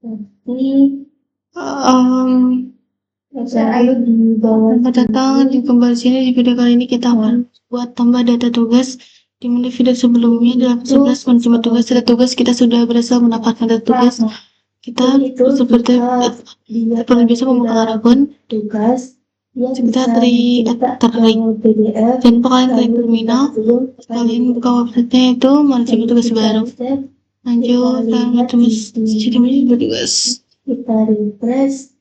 Nanti selamat datang di kembali sini. Di video kali ini kita akan buat tambah data tugas. Di mana video sebelumnya dalam 11 menerima tugas, data tugas kita sudah berhasil mendapatkan data tugas. Kita seperti biasa membuka Aragon tugas. Kita tarik dan kalian klik terminal, kalian buka websitenya itu menerima tugas baru. Lanjut, kalian tulis sistem tugas. Kita refresh.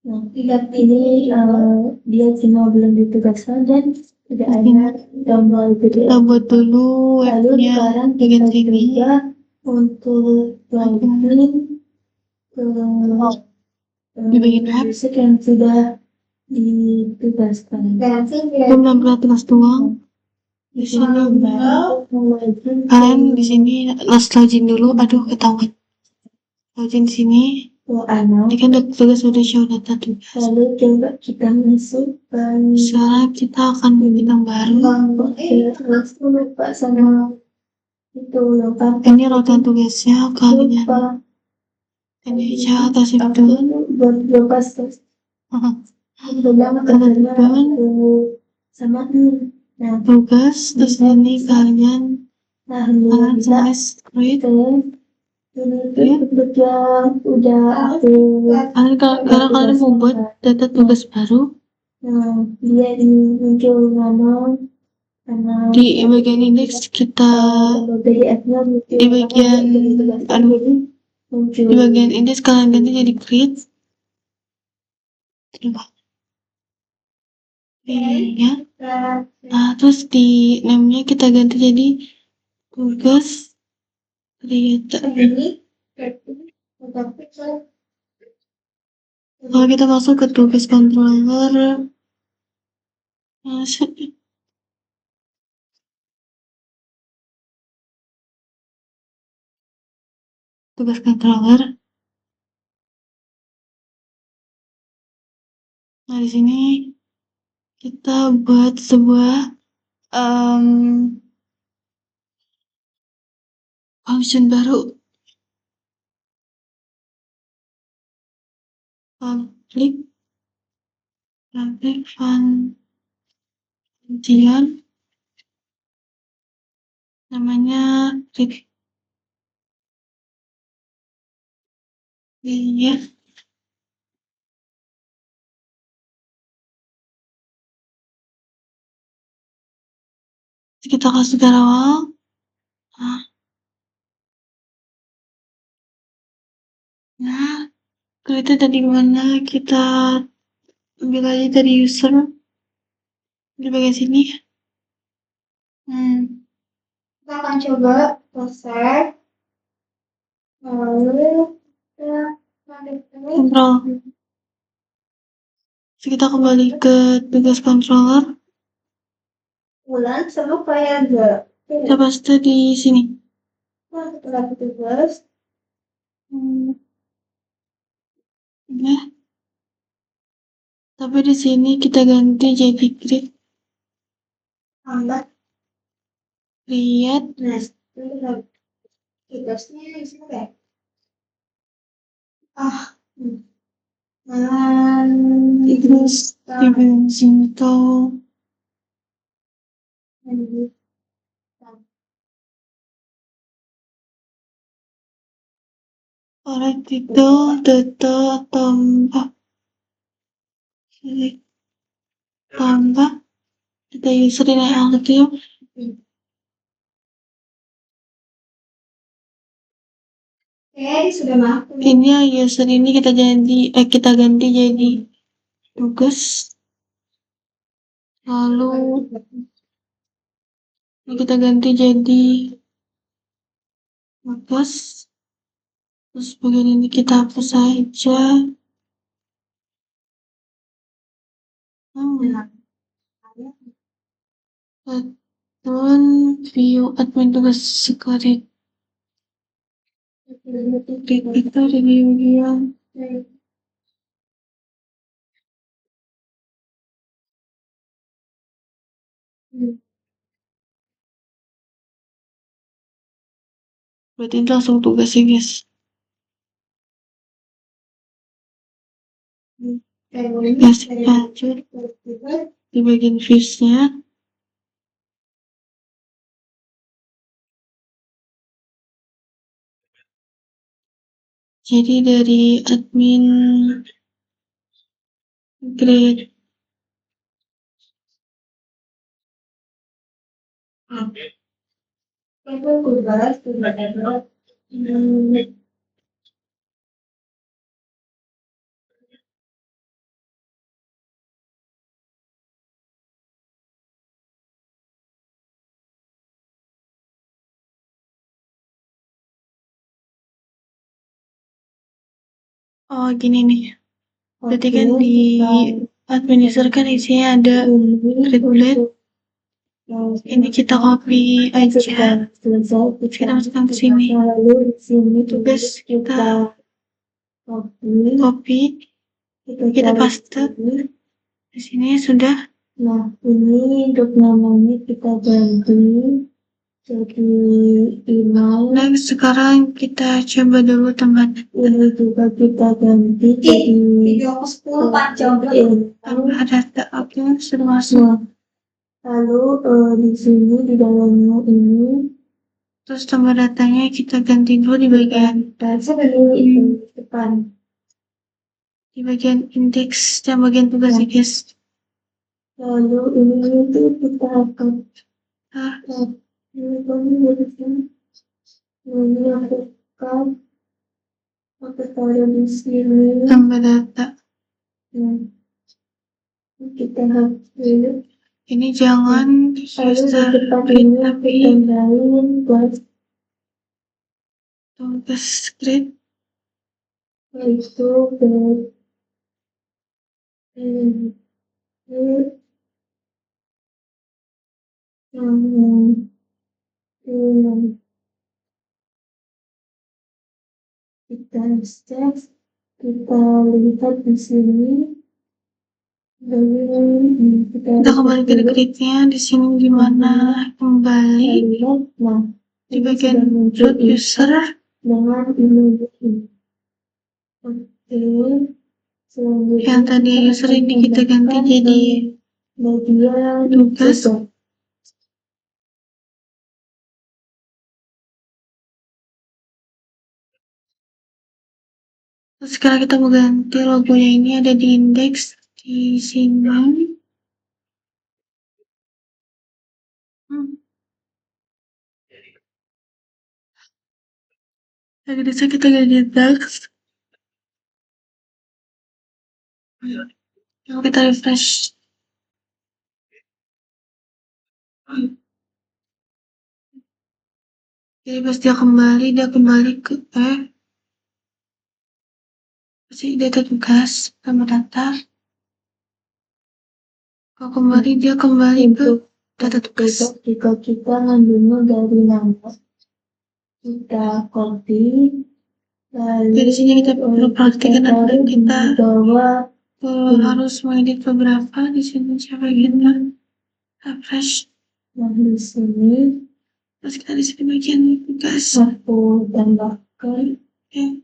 Nah, lihat ini dia cuma belum ditugaskan dan tidak ada download PDF. Kita buat dulu webnya bagian sini untuk login ke di bagian web yang sudah ditugaskan. Belum tugas doang. Di sini kalian di sini login dulu. Aduh, ketahuan. Login sini. Ini kan tugas sudah show data tugas. Lalu coba kita masukkan. Sekarang kita akan bintang baru. Lupa sama itu lengkap. Ini rotan tugasnya kalian. Ini aja atas itu. Buat lepas terus. Sama tugas terus ini kalian tulis create. Udah kalau kalian mau buat data tugas baru, dia muncul nama di bagian indeks kita di bagian indeks kalian ganti jadi create. Ya. Nah, terus di namanya kita ganti jadi tugas create. Kalau kita masuk ke tugas controller, tugas controller. Nah, di sini kita buat sebuah function baru. Public function namanya read. Iya. Kita kasih garis awal. Nah, kita tadi mana kita ambil aja dari user di bagian sini. Kita akan coba proses lalu kontrol. So, kita kembali ke tugas controller. Bulan sama kayak enggak. Kita paste di sini. Nah, setelah tugas. Nah, tapi di sini kita ganti jadi create. Create. Nah, tugasnya di sini kayak. Terus di sini tuh. Alright, itu data tambah data user ini aktif. Ini user ini kita ganti jadi tugas. Lalu kita ganti jadi tugas. Terus bagian ini kita hapus saja. Admin view admin tugas sekarang. Kita review dia. Berarti ini langsung tugas ya guys. lanjut di bagian fish-nya. Jadi dari admin grade oh gini nih. Berarti kan di admin user kan isinya ada grade blade. Ini kita copy aja. Kita masukkan ke sini. Tugas kita copy, kita paste. Di sini sudah. Nah, ini untuk namanya kita ganti jadi email. Nah, sekarang kita coba dulu teman. Ini juga kita ganti jadi video aku 10 panjang tambah data. Oke, sudah masuk. Nah, lalu di sini di dalamnya ini Terus tambah datanya kita ganti dulu di bagian depan. Di bagian indeks dan bagian tugas ya guys. Lalu ini itu kita akan ini lakukan kita taruh di sini. Tambah data. Kita hapus. Ini jangan user print tapi tugas script. Itu kita cek, kita lihat di sini. Kita kembali ke gridnya di sini di mana kembali di bagian root user dengan ini. Oke. Yang tadi user ini kita ganti jadi bagian tugas. Terus sekarang kita mau ganti logonya, ini ada di indeks di sini. Lagi bisa kita ganti teks. Coba kita refresh. Jadi pas dia kembali ke pasti data tugas sama data. Kalau kembali dia kembali ke data tugas. Jika kita ngambilnya dari nama, kita copy. Dari sini kita perlu praktikan adalah kita harus mengedit beberapa. Di sini coba kita refresh. Nah, di sini Terus kita di sini bagian tugas. aku tambahkan. Oke.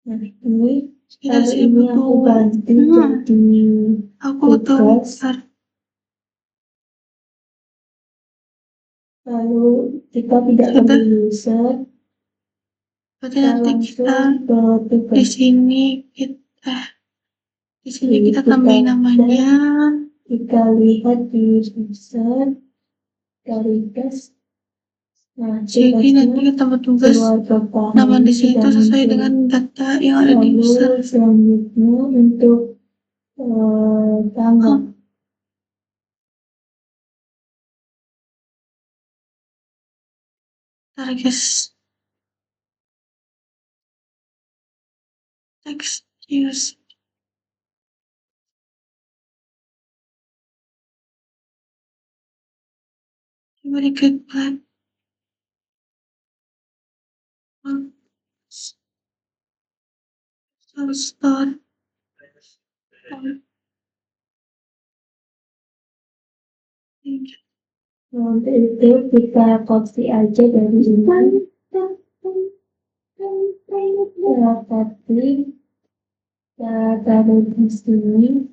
Nah, ini Kita di sini ini aku ganti jadi aku tugas. Lalu kita tidak ambil user. Berarti nanti kita di sini kita tambahin namanya. Kita lihat di user dari tes. Nah, jadi nanti kita tambah tugas nama di sini itu sesuai dengan data yang ada di user. Selanjutnya untuk tanggal. Ntar guys, text use. Coba di klik plan. Start. Untuk itu kita copy aja dari ini. Kita copy kita taruh di sini.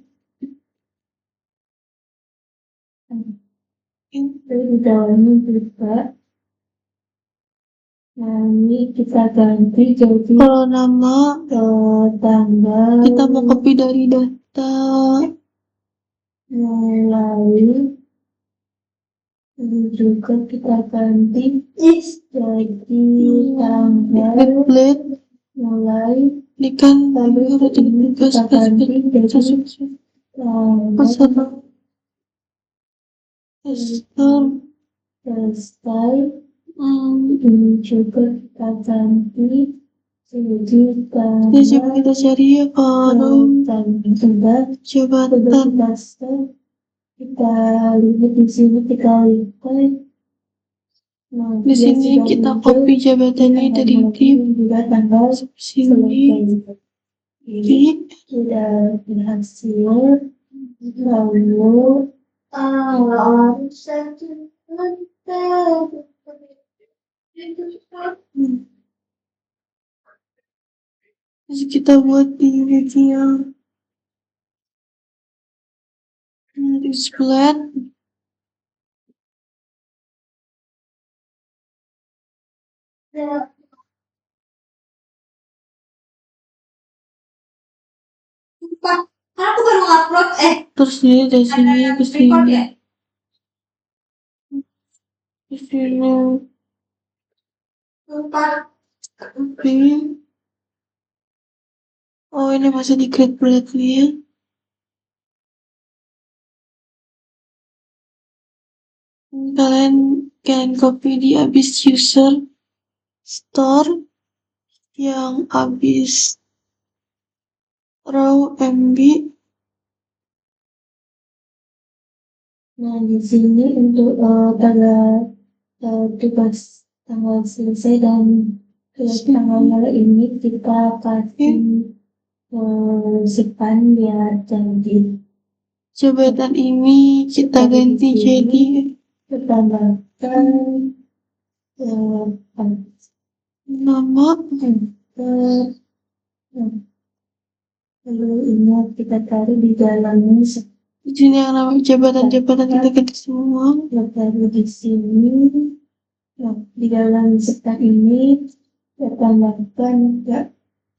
Terus di dalamnya juga. Nah, ini kita ganti jadi Kalau nama tanggal kita mau copy dari data mulai. Ini juga kita ganti jadi tanggal template mulai. ini kan Lalu rutin ini tugas kita ganti jadi pasal tanggal selesai. Ini juga kita ganti jadi coba kita cari ya baru sudah jabatan kita lihat di sini kita lihat. Nah, di sini kita copy jabatannya dari tim juga tanggal sini ini sudah berhasil. Lalu terus kita buat di bagian display Kan aku baru upload terus ini dari sini ke sini record ya? ke sini Lupa. copy. Oh ini masih di create bulletnya ya. Kalian copy di abis user store yang abis raw MB. nah di sini untuk tugas tanggal selesai dan tanggal ini kita kasih simpan biar jadi. Jabatan ini kita ganti jadi Tambahkan nama. lalu ini kita taruh di dalamnya. Di sini yang namanya jabatan-jabatan kita ganti semua. Taruh di sini. Nah, di dalam sekat ini kita tambahkan ya.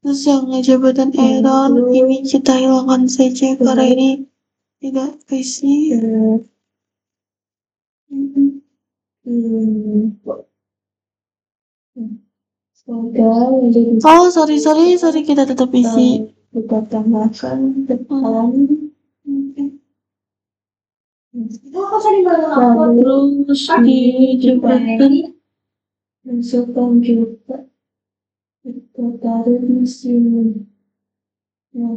Terus yang jabatan error ini kita hilangkan saja karena ini tidak isi. Oh sorry kita tetap isi. Kita tambahkan depan. Itu aku sering baru upload. Terus di jabatan Masukkan juga kita taruh di sini. Nah,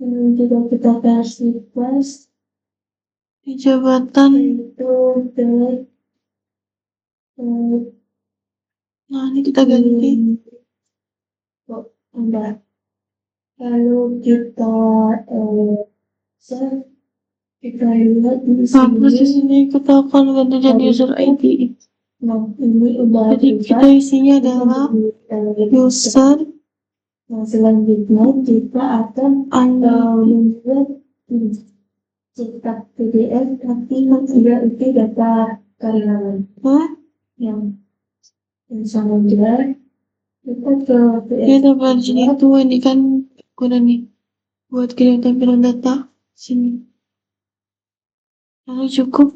ini juga kita kasih plus di jabatan. itu Nah ini kita ganti. enggak. Lalu kita save. Kita lihat di Nah terus di sini. sini kita akan ganti jadi user ID. Nah, ini udah Jadi kita isinya adalah user. Nah, selanjutnya kita akan membuat cetak PDF tapi tidak itu data karyawan. Yang sama juga kita ke Kita versi itu ini kan guna nih buat kirim tampilan data sini. Lalu cukup.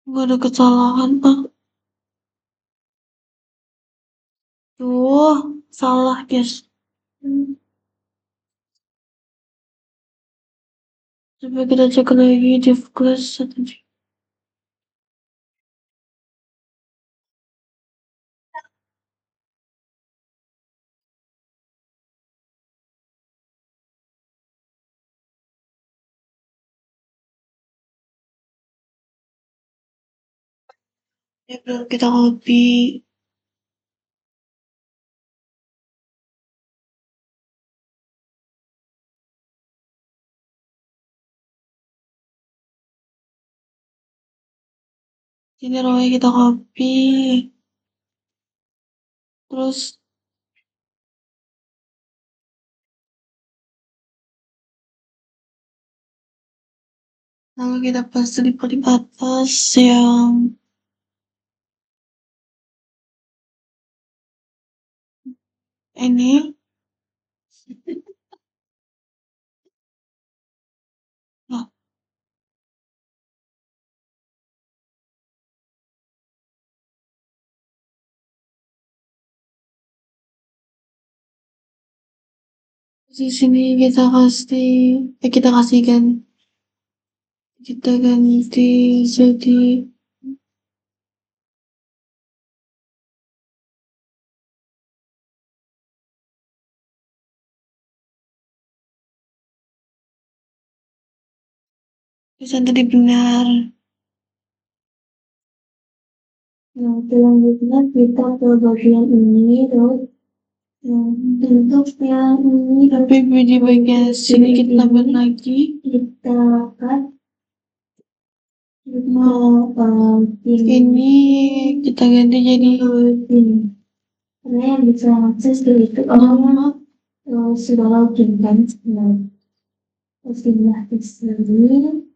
Gak ada kesalahan Tuh salah guys. Coba kita cek lagi di class 1. Ya belum kita copy. Sini rohnya kita copy. Terus lalu kita paste di paling atas yang ini. Nah, di sini kita kasihkan, kita ganti jadi tulisan tadi benar. Nah, selanjutnya kita ke bagian ini, terus untuk yang ini Tapi di bagian sini kita tambahin lagi. kita akan Ini kita ganti jadi ini. Karena yang bisa akses itu nama. sudah login kan. Nah, terus pindah ke sini.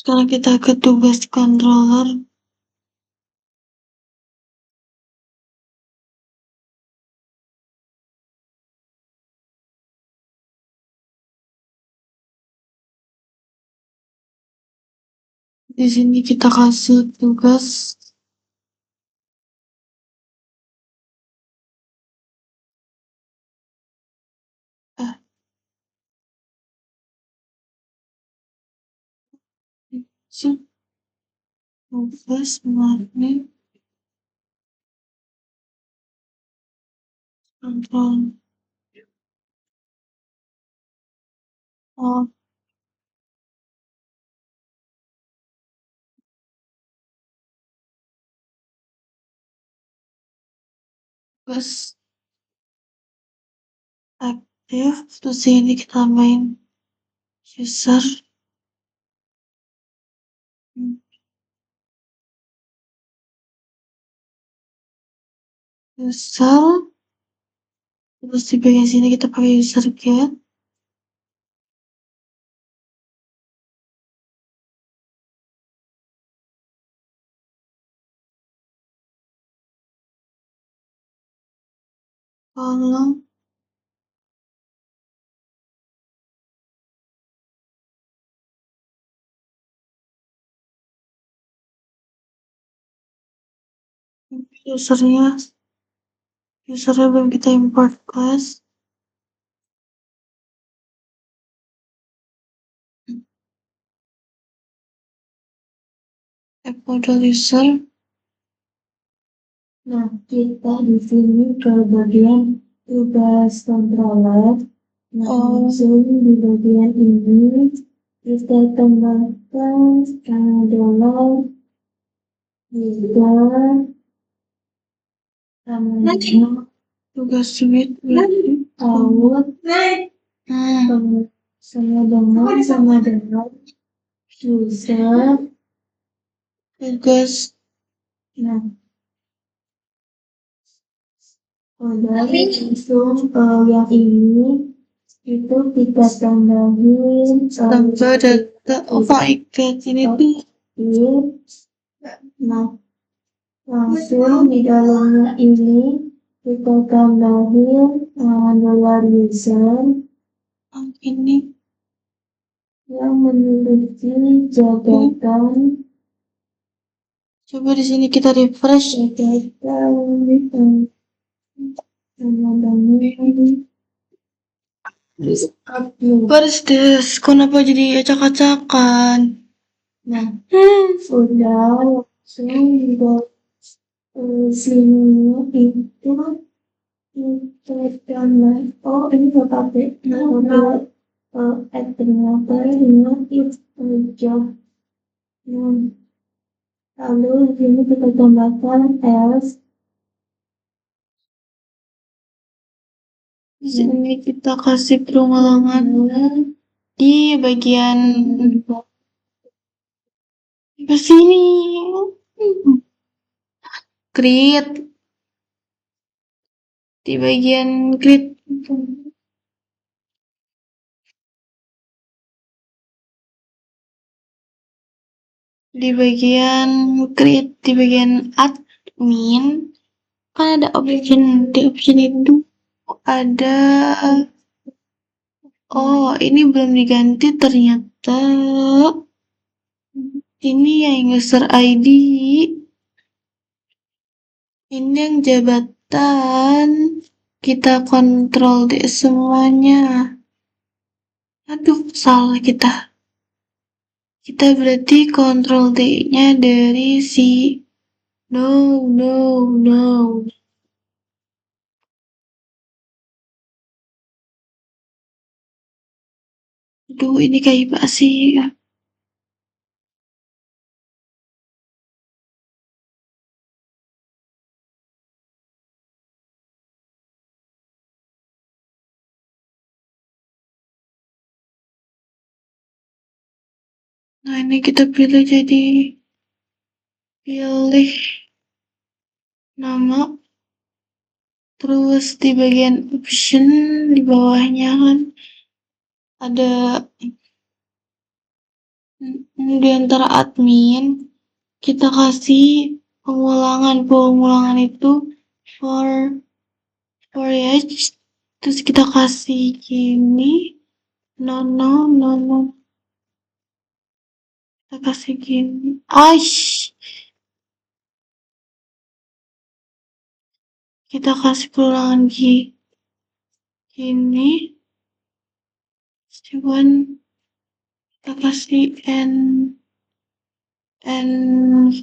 Sekarang kita ke tugas controller. Di sini kita kasih tugas tugas magnet kontrol. Oh, tugas aktif. Terus ini kita main user. User. Terus di bagian sini kita pakai user get. Kolom usernya belum kita import class. App model user. Nah, kita di sini ke bagian tugas controller. Nah, langsung di bagian ini kita tambahkan adalah juga namanya Tugas suite. out sama dengan user. Tugas Nah, dari langsung yang ini itu kita tambahin tambah data. Oh my god, ini tuh nah langsung di dalamnya ini kita tambahin dolar user ini yang memiliki jabatan coba di sini kita refresh. teman-teman upload. What is this? Kenapa jadi acak-acakan? Nah, udah langsung buat sini itu kita gambar. Oh, ini gak pakai nama ternyata ini itu aja. Nah, lalu di sini kita tambahkan S. Di sini kita kasih pengulangan di bagian ke sini. Grid. Di bagian grid. Di bagian grid, di bagian admin kan ada option, di option itu ada ini belum diganti ternyata. Ini yang user ID, ini yang jabatan, kita kontrol di semuanya. Aduh, salah kita berarti kontrol D-nya dari si no. Aduh, ini kayak apa sih? Nah, ini kita pilih nama, terus di bagian option di bawahnya kan ada di antara admin kita kasih pengulangan itu for each, terus kita kasih gini no, kita kasih gini kita kasih pengulangan gini cuman kita kasih n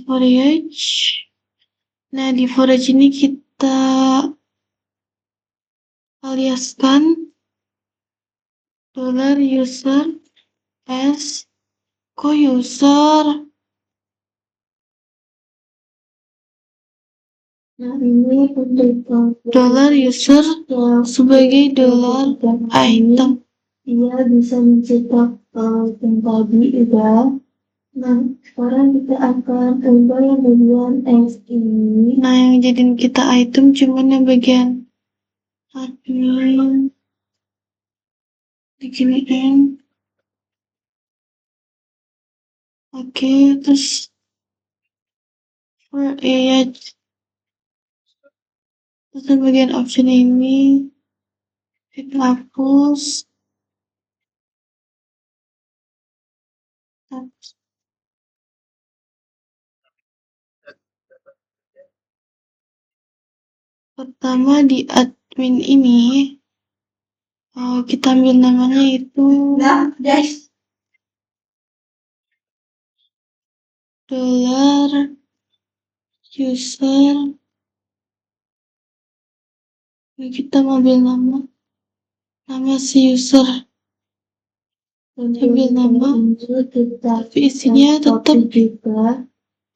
for each. Nah, di for each ini kita aliaskan $user as user. Nah, ini untuk $user sebagai $item. Dia bisa mencetak yang tadi udah. Nah, sekarang kita akan ubah yang bagian S ini. Nah, yang jadiin kita item cuman yang bagian admin. Diginiin. Oke, terus for each. Terus yang bagian option ini kita hapus. Pertama di admin ini kita ambil namanya itu $user. Ini kita mau ambil nama si user. Ambil nama, tapi isinya tetap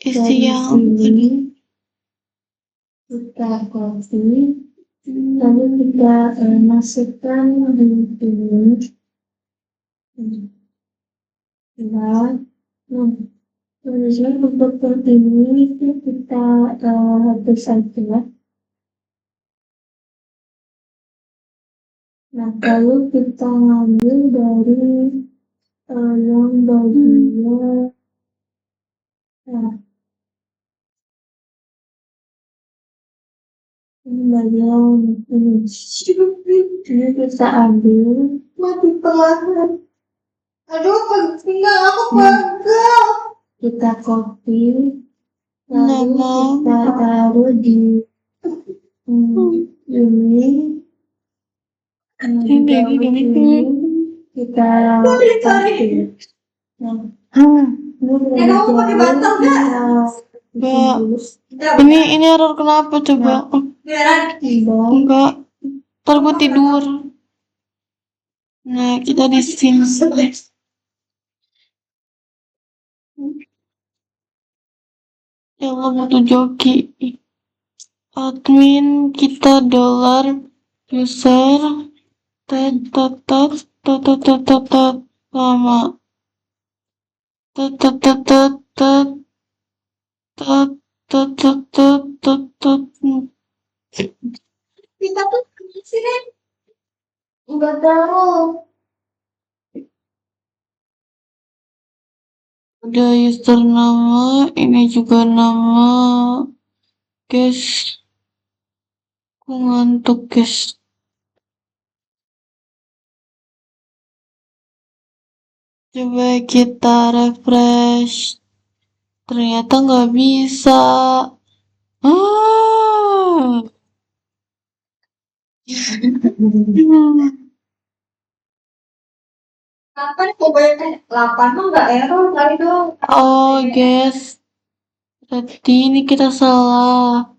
isi yang ini. Kita copy, lalu kita masukkan di sini. Nah, kemudian untuk ini itu kita hapus saja. Nah, lalu kita ngambil dari yang bagian bagian ini kita ambil Mati pelan. Aduh, pinggang aku pegal. kita copy lalu kita taruh di ini kita pakai. Nah, Ya, kamu pakai bantal nggak? Nggak. Udah, Ini error kenapa coba? beneran. Enggak. Ntar gue tidur. Nah, kita di sini. Ya Allah, butuh joki. Admin kita dolar user lama Kita tuh sini. nggak tahu. udah user nama, ini juga nama, guys. Aku ngantuk, guys. Coba kita refresh. Ternyata nggak bisa. Kapan cobain 8 mah nggak error kali dong. Oh, guys. Berarti ini kita salah.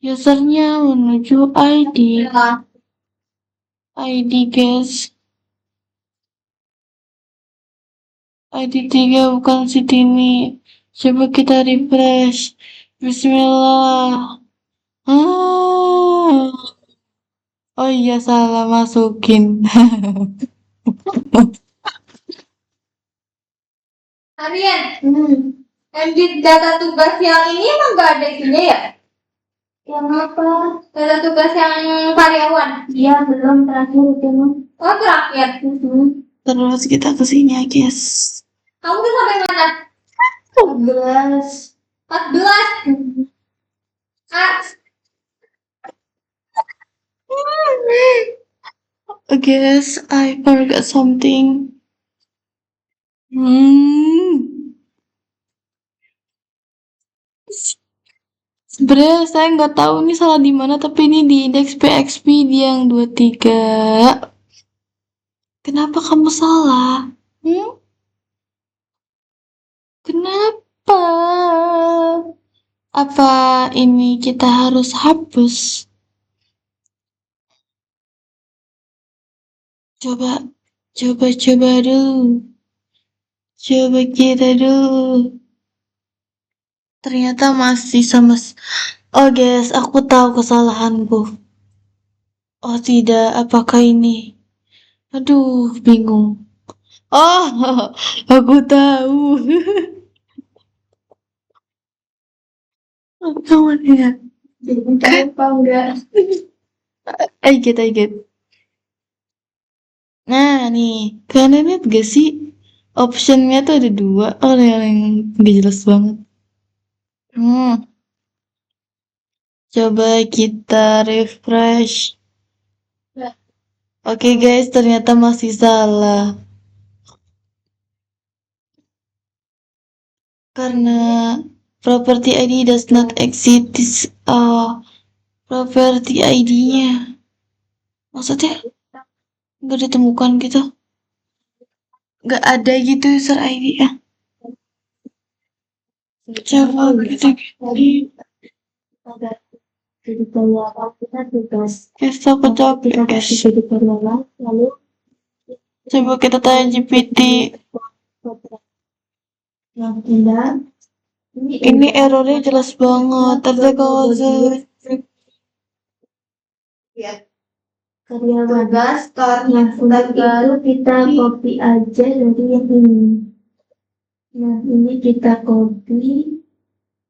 Usernya menuju ID. ID, guys. ID 3 bukan Sitini. Coba kita refresh. Bismillah. Oh iya, salah masukin. Arian, yang di data tugas yang ini emang nggak ada itunya ya? Yang apa? Data tugas yang karyawan. Iya, belum terakhir itu mah. Oh, terakhir. Terus kita ke sini ya, guys. Kamu tuh sampai mana? 14. 14. Ah, Guys, I forgot something. Sebenarnya saya nggak tahu ini salah di mana, tapi ini di indeks PXP dia yang 23. Kenapa kamu salah? Kenapa? Apa ini kita harus hapus? Coba dulu. Coba kita dulu. Ternyata masih sama. Oh guys, aku tahu kesalahanku. Oh tidak, apakah ini? Aduh, bingung. Oh, aku tahu. Kamu lihat. Apa enggak? I get. Nah, nih. Kalian lihat gak sih? Optionnya tuh ada 2. Oh, yang gak jelas banget. Coba kita refresh. Oke guys, ternyata masih salah. Karena property ID does not exist. Property ID-nya. Maksudnya? Nggak ditemukan gitu. Nggak ada gitu user ID ya. Coba kita gini. Jadi karyawan kita tugas. Guys, aku capek guys. Jadi karyawan, lalu Coba kita tanya GPT. yang tidak. Ini errornya jelas banget. Ternyata kalau karyawan tugas store yang sudah itu kita copy aja dari yang ini. Nah, ini kita copy,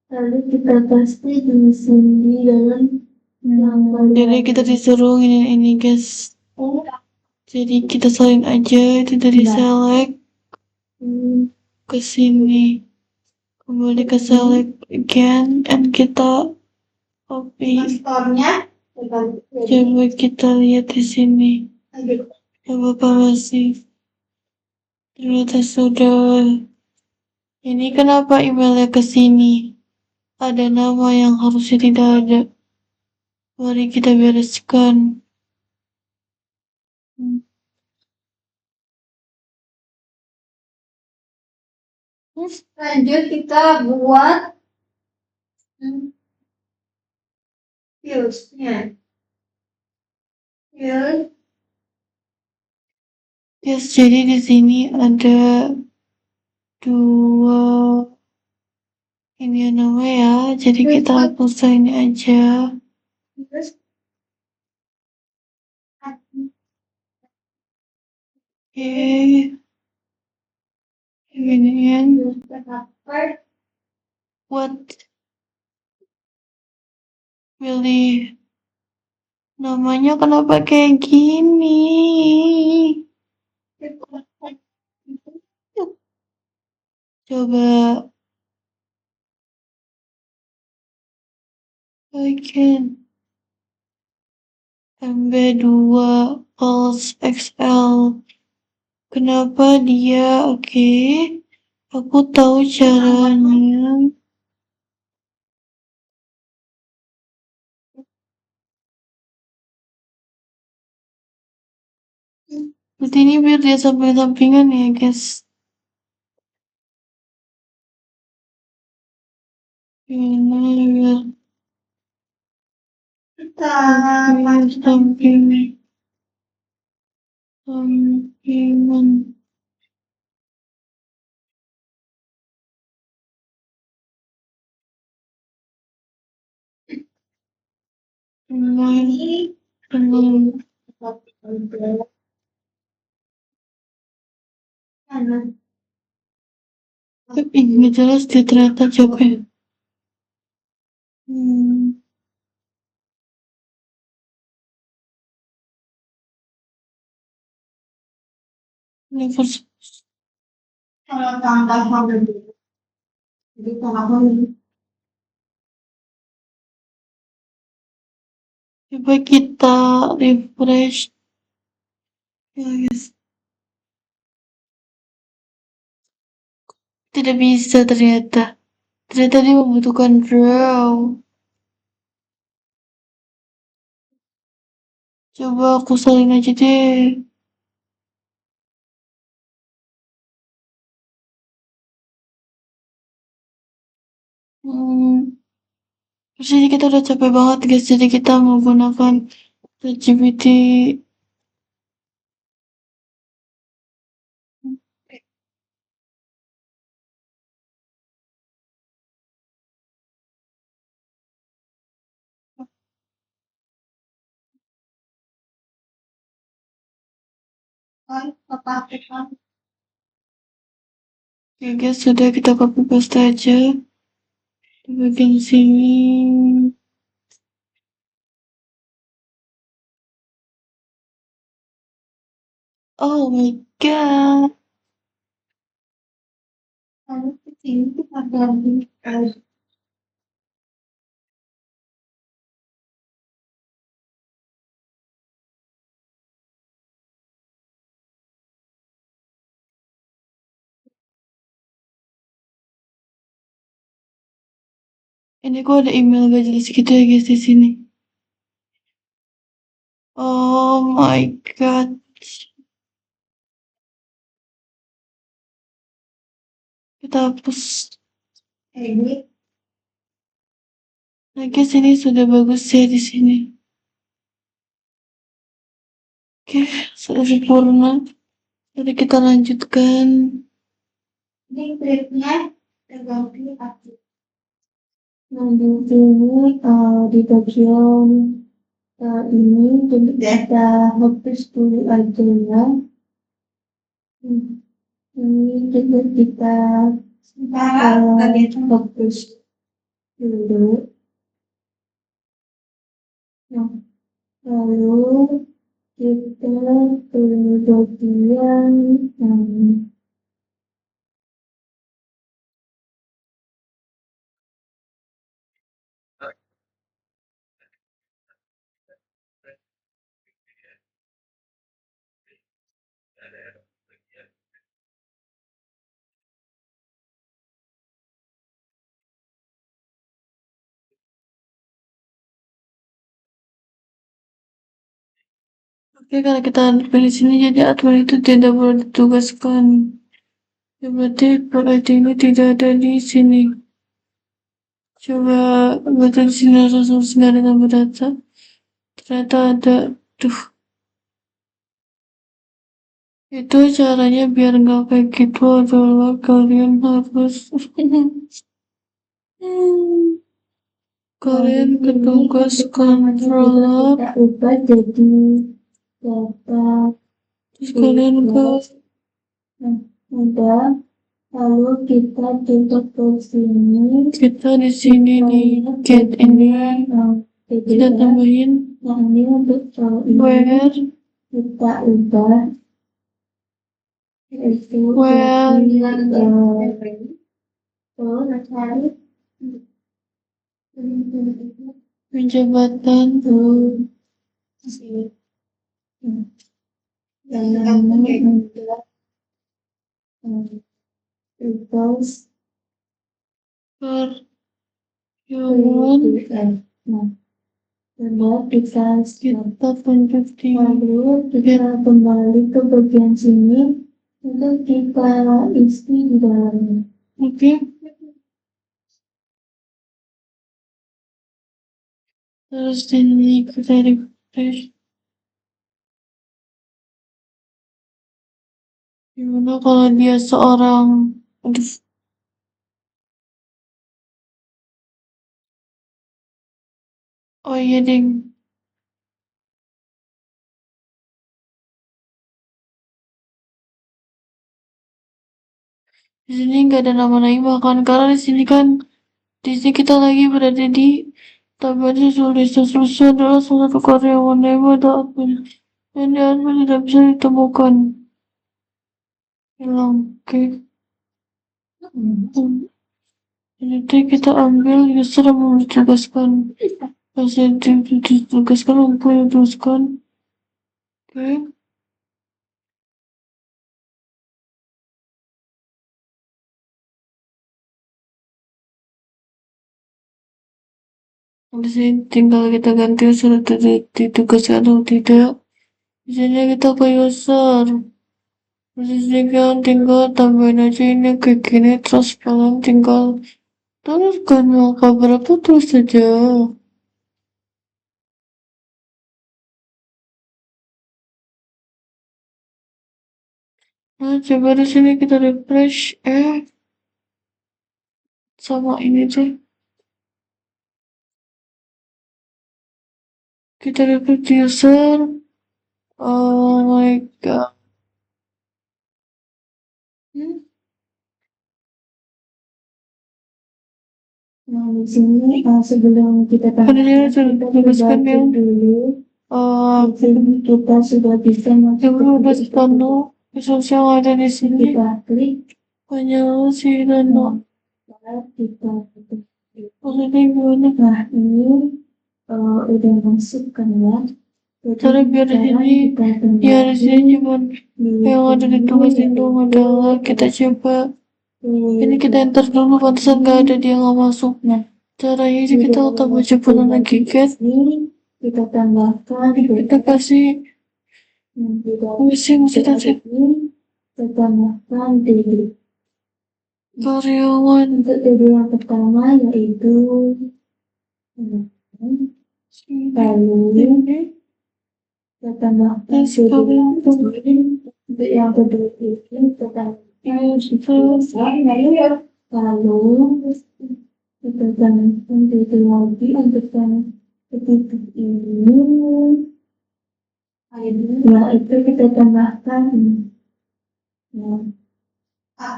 lalu kita paste di sini dalam yang jadi kita disuruh ini guys. Jadi kita salin aja itu dari select ke sini. Kembali ke select again and kita copy. store-nya. Coba kita lihat di sini. Coba masih. Ternyata sudah. Ini kenapa emailnya ke sini? Ada nama yang harusnya tidak ada. Mari kita bereskan. Lanjut kita buat fuse-nya. Fuse. Yes, jadi di sini ada 2 ini nama ya. Jadi kita hapus ini aja. Terus Oke. Giniin. What pilih namanya kenapa kayak gini? Coba bikin MB2 Pulse XL. Kenapa dia oke? Aku tahu caranya. Berarti ini biar dia samping-sampingan ya, guys. Ini biar sampingan. Ini dengan ini jelas dia ternyata capek. Ini first. kalau tambah jadi kenapa ini? Coba kita refresh. Ya, guys. Tidak bisa ternyata. Ternyata dia membutuhkan draw. Coba aku salin aja deh. Terus ini kita udah capek banget guys, jadi kita menggunakan ChatGPT. Oke guys, sudah kita copy paste aja di bagian sini. Oh my god. Lalu ke sini kita ganti Ini kok ada email gak jelas gitu ya guys di sini. Oh my god. Kita hapus. ini. Nah guys, ini sudah bagus ya di sini. Oke, sudah sempurna. Jadi kita lanjutkan. Ini klipnya terganti aktif. Nah, di sini di bagian ini kita hapus dulu aja ya. Ini kita Sementara bagian hapus dulu. Nah, lalu kita ke bagian Oke, karena kita pilih sini jadi admin itu tidak boleh ditugaskan. Ya, berarti per ID ini tidak ada di sini. Coba baca di sini langsung nggak ada tambah data. Ternyata ada. Tuh, itu caranya biar nggak kayak gitu adalah kalian harus kalian ke tugas controller, kita ubah jadi data terus kalian ke udah, lalu kita coba ke sini. kita di sini nih get ini kita tambahin Yang ini untuk ini where kita ubah yaitu Well, penjabatan yang namanya tugas karyawan nah sudah kita kita tunjuk di lalu kita kembali ke bagian sini untuk kita isi di dalamnya. oke. Terus ini kita refresh. Gimana kalau dia seorang aduh, oh iya ding, di sini nggak ada nama lain bahkan karena di sini kan di sini kita lagi berada di tabel solusi adalah salah satu karyawan yang ada admin dan di admin tidak bisa ditemukan hilang. Oke. Ini tuh kita ambil user yang mau ditugaskan pasien ditugaskan untuk ditugaskan. Oke. Di sini tinggal kita ganti user ditugaskan atau tidak. Di sini kita ke user. Di sini kan tinggal tambahin aja ini kayak gini terus kalian tinggal tuliskan angka berapa terus saja. Nah, coba di sini kita refresh. Sama ini tuh. Kita refresh user. Oh my god. Nah, di sini sebelum kita Padahal tambahkan, sudah kita ditugaskan coba ya. cek dulu. Di sini kita sudah bisa masuk Yang ke udah titik tanda resource yang ada di sini. kita klik, Hanya si dana. kita Maksudnya gimana? nah ini udah masuk kan ya. Jadi Cara biar di sekarang sini kita ya di sini cuman di yang ada di tugas itu adalah kita coba ini kita enter dulu pantesan nggak ada dia nggak masuk. Nah, Caranya sih kita tambah ceputan lagi get. ini kita tambahkan Kita kasih di dalam pusing kita cek ini kita tambahkan di karyawan untuk tipe yang pertama yaitu lalu ini kita tambahkan tes kalian untuk yang kedua itu kita tambahkan lalu kita tambahkan tipe lagi untuk yang ketiga ini itu kita tambahkan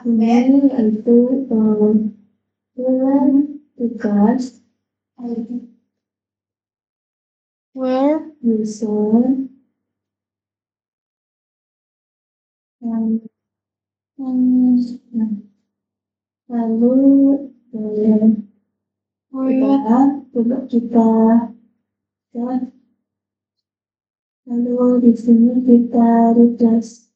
ini itu tugas where user lalu coba kita lalu di sini kita refresh.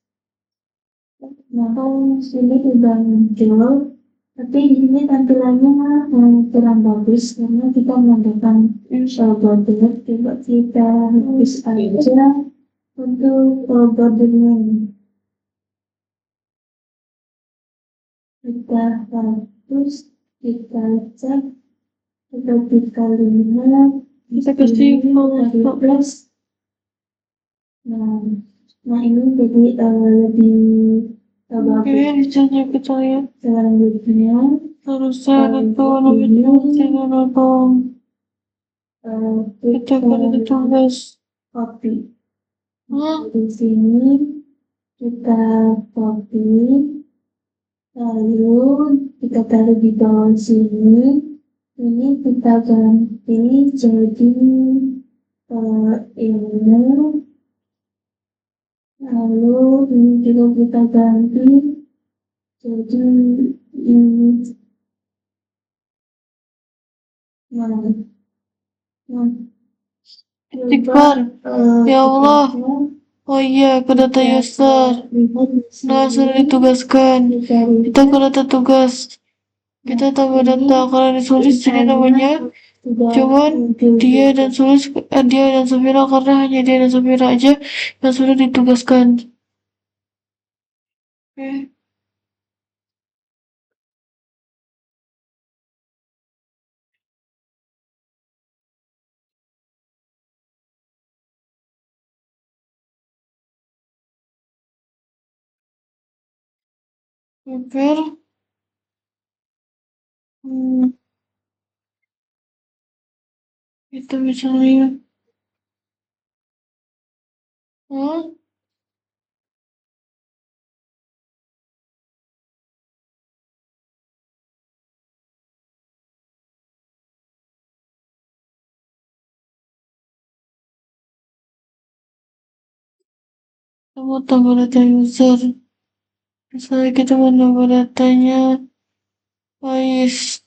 Nah, kalau sini udah muncul, tapi ini tampilannya kurang bagus karena kita menggunakan botnet. Coba kita hapus aja Untuk bordernya kita harus kita cek, kita lihat, Kita kasih kita plus. Nah ini jadi lebih oke, bagus. misalnya kita lihat Selanjutnya harusnya itu namanya dong. Kita pada tugas. copy. Hah? Di sini kita copy, lalu kita taruh di bawah sini. Ini kita ganti jadi ini, lalu ini juga kita ganti jadi ini. Nah, Istighfar. Ya Allah. Oh iya, ke data user. Nah, sudah ditugaskan. Kita ke data tugas. Kita tambah data. Kalau ditulis sini namanya, cuman dia dan Safira, karena hanya dia dan Safira aja yang sudah ditugaskan. Oke. Hampir. Itu misalnya. Hah? Kamu tambah data user. Misalnya kita mau nambah datanya Faiz,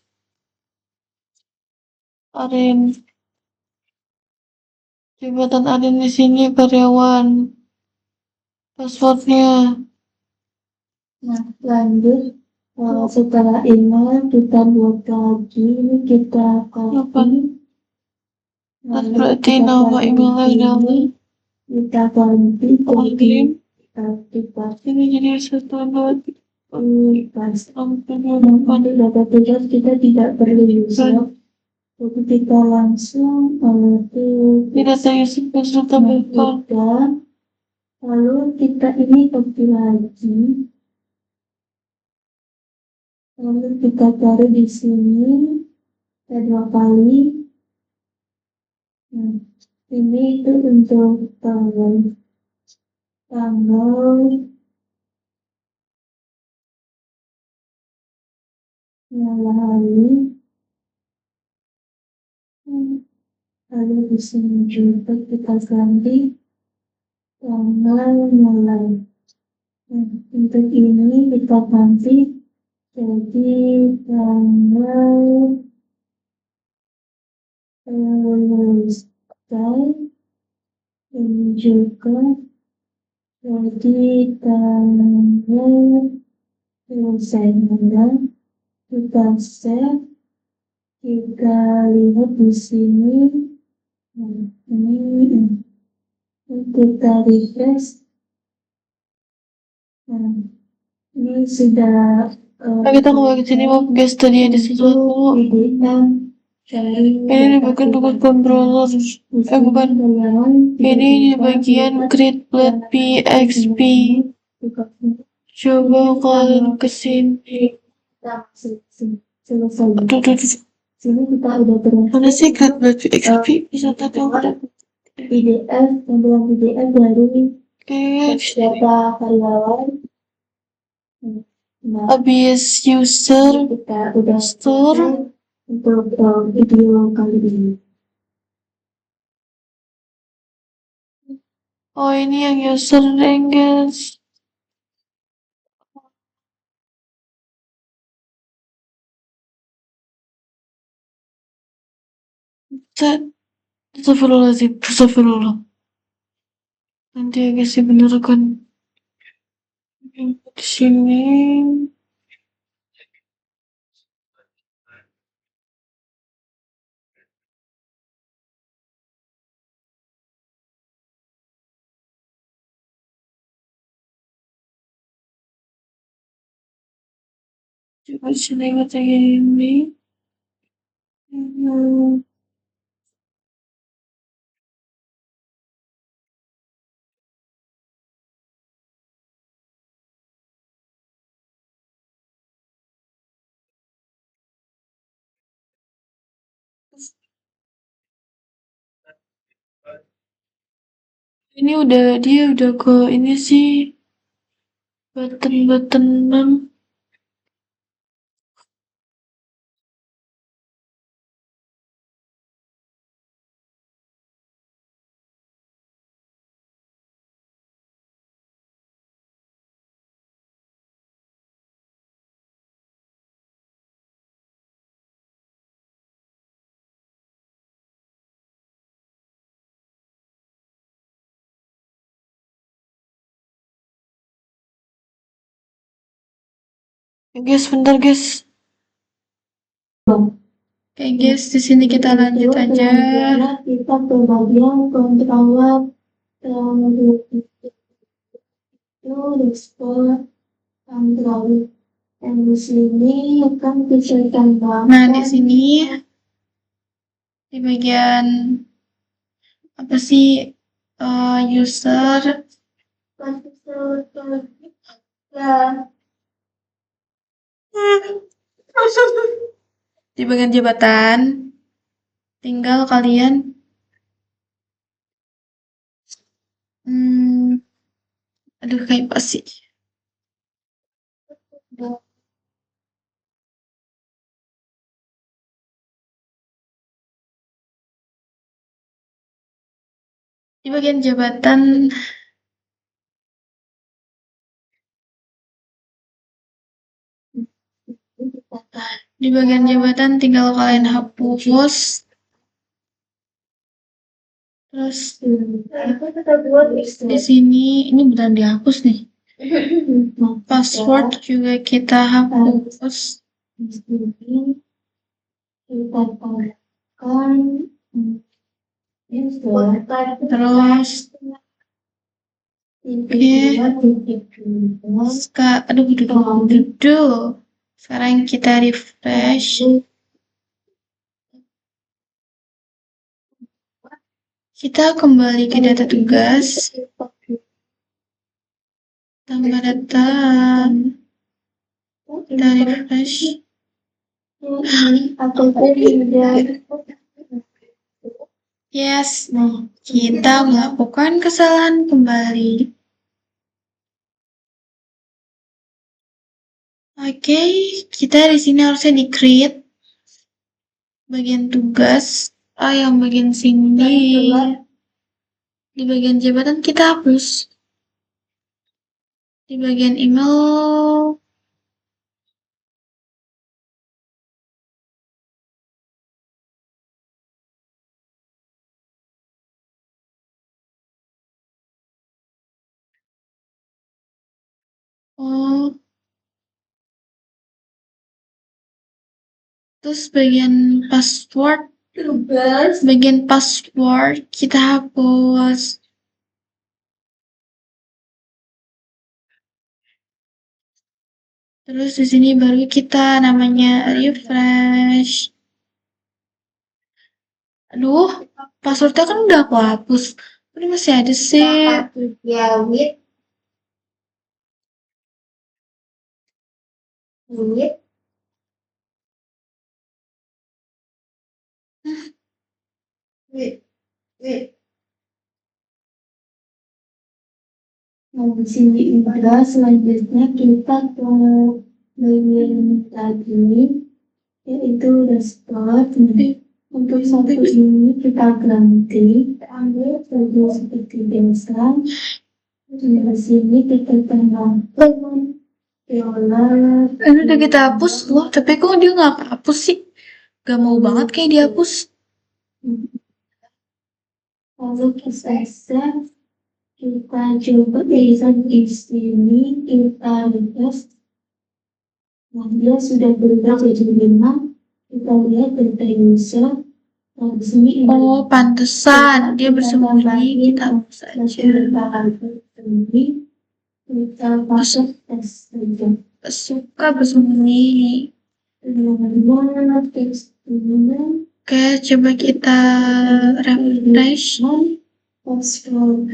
Arin, jabatan Arin di sini karyawan, passwordnya. Nah, lanjut setelah email kita buat lagi, ini kita copy. Terus berarti nama emailnya adalah kita ganti Arin. kita Ini jadi satu dua nanti data tugas kita tidak perlu user, jadi kita langsung Ini data user sudah tambahkan. lalu kita ini copy lagi, lalu kita taruh di sini dua kali. Ini itu untuk tanggal lalu lalu di sini juga kita ganti tanggal mulai. Untuk ini kita ganti jadi tanggal selesai, ini juga jadi tanggal selesai. Kita save, kita lihat di sini. Ini kita refresh. Ini sudah Nah, kita kembali ke sini, maaf guys, tadi ada sesuatu. Ini di bagian tugas controller. Bukan. Ini di bagian create plat PXP. Coba kalian kesini. Sini kita udah berhasil. Mana sih create plat PXP? Bisa tahu ada. PDF, tampilan PDF dari data karyawan. Nah, Habis user kita udah store. untuk video kali ini. Oh, ini yang user guys. Astagfirullahaladzim, astagfirullah. Nanti ya guys, bener kan. Di sini. Coba lewat ini. Ini dia udah ke ini sih button-buttonan. Guys, bentar guys. Oke guys, di sini kita lanjut aja. Kita ke bagian controller itu respon Android. Dan di sini akan kita Nah, di sini di bagian apa sih user di bagian jabatan tinggal kalian aduh kayak apa sih di bagian jabatan tinggal kalian hapus terus di sini ini beneran dihapus nih password juga kita hapus kita tambahkan terus sekarang kita refresh kita kembali ke data tugas tambah data kita refresh yes kita melakukan kesalahan kembali. Oke, kita di sini harusnya di-create bagian tugas. Yang bagian sini di bagian jabatan kita hapus. Di bagian email terus bagian password kita hapus. Terus di sini baru kita namanya refresh. Aduh, passwordnya kan udah aku hapus. Ini masih ada sih. Nah, di sini juga selanjutnya kita ke bagian tadi yaitu dashboard. Untuk satu ini kita ganti ambil saja seperti biasa. Di sini kita tambahkan Ini udah kita hapus loh, tapi kok dia nggak hapus sih? Gak mau banget kayak dihapus. Lalu kita save. Kita coba lihat di sini kita lihat. Nah, dia sudah berubah jadi 5. Kita lihat data user. Nah, di sini Pantesan dia bersembunyi, kita hapus aja. Kita masuk tes saja. suka bersembunyi. Oke, coba kita refresh. Oke,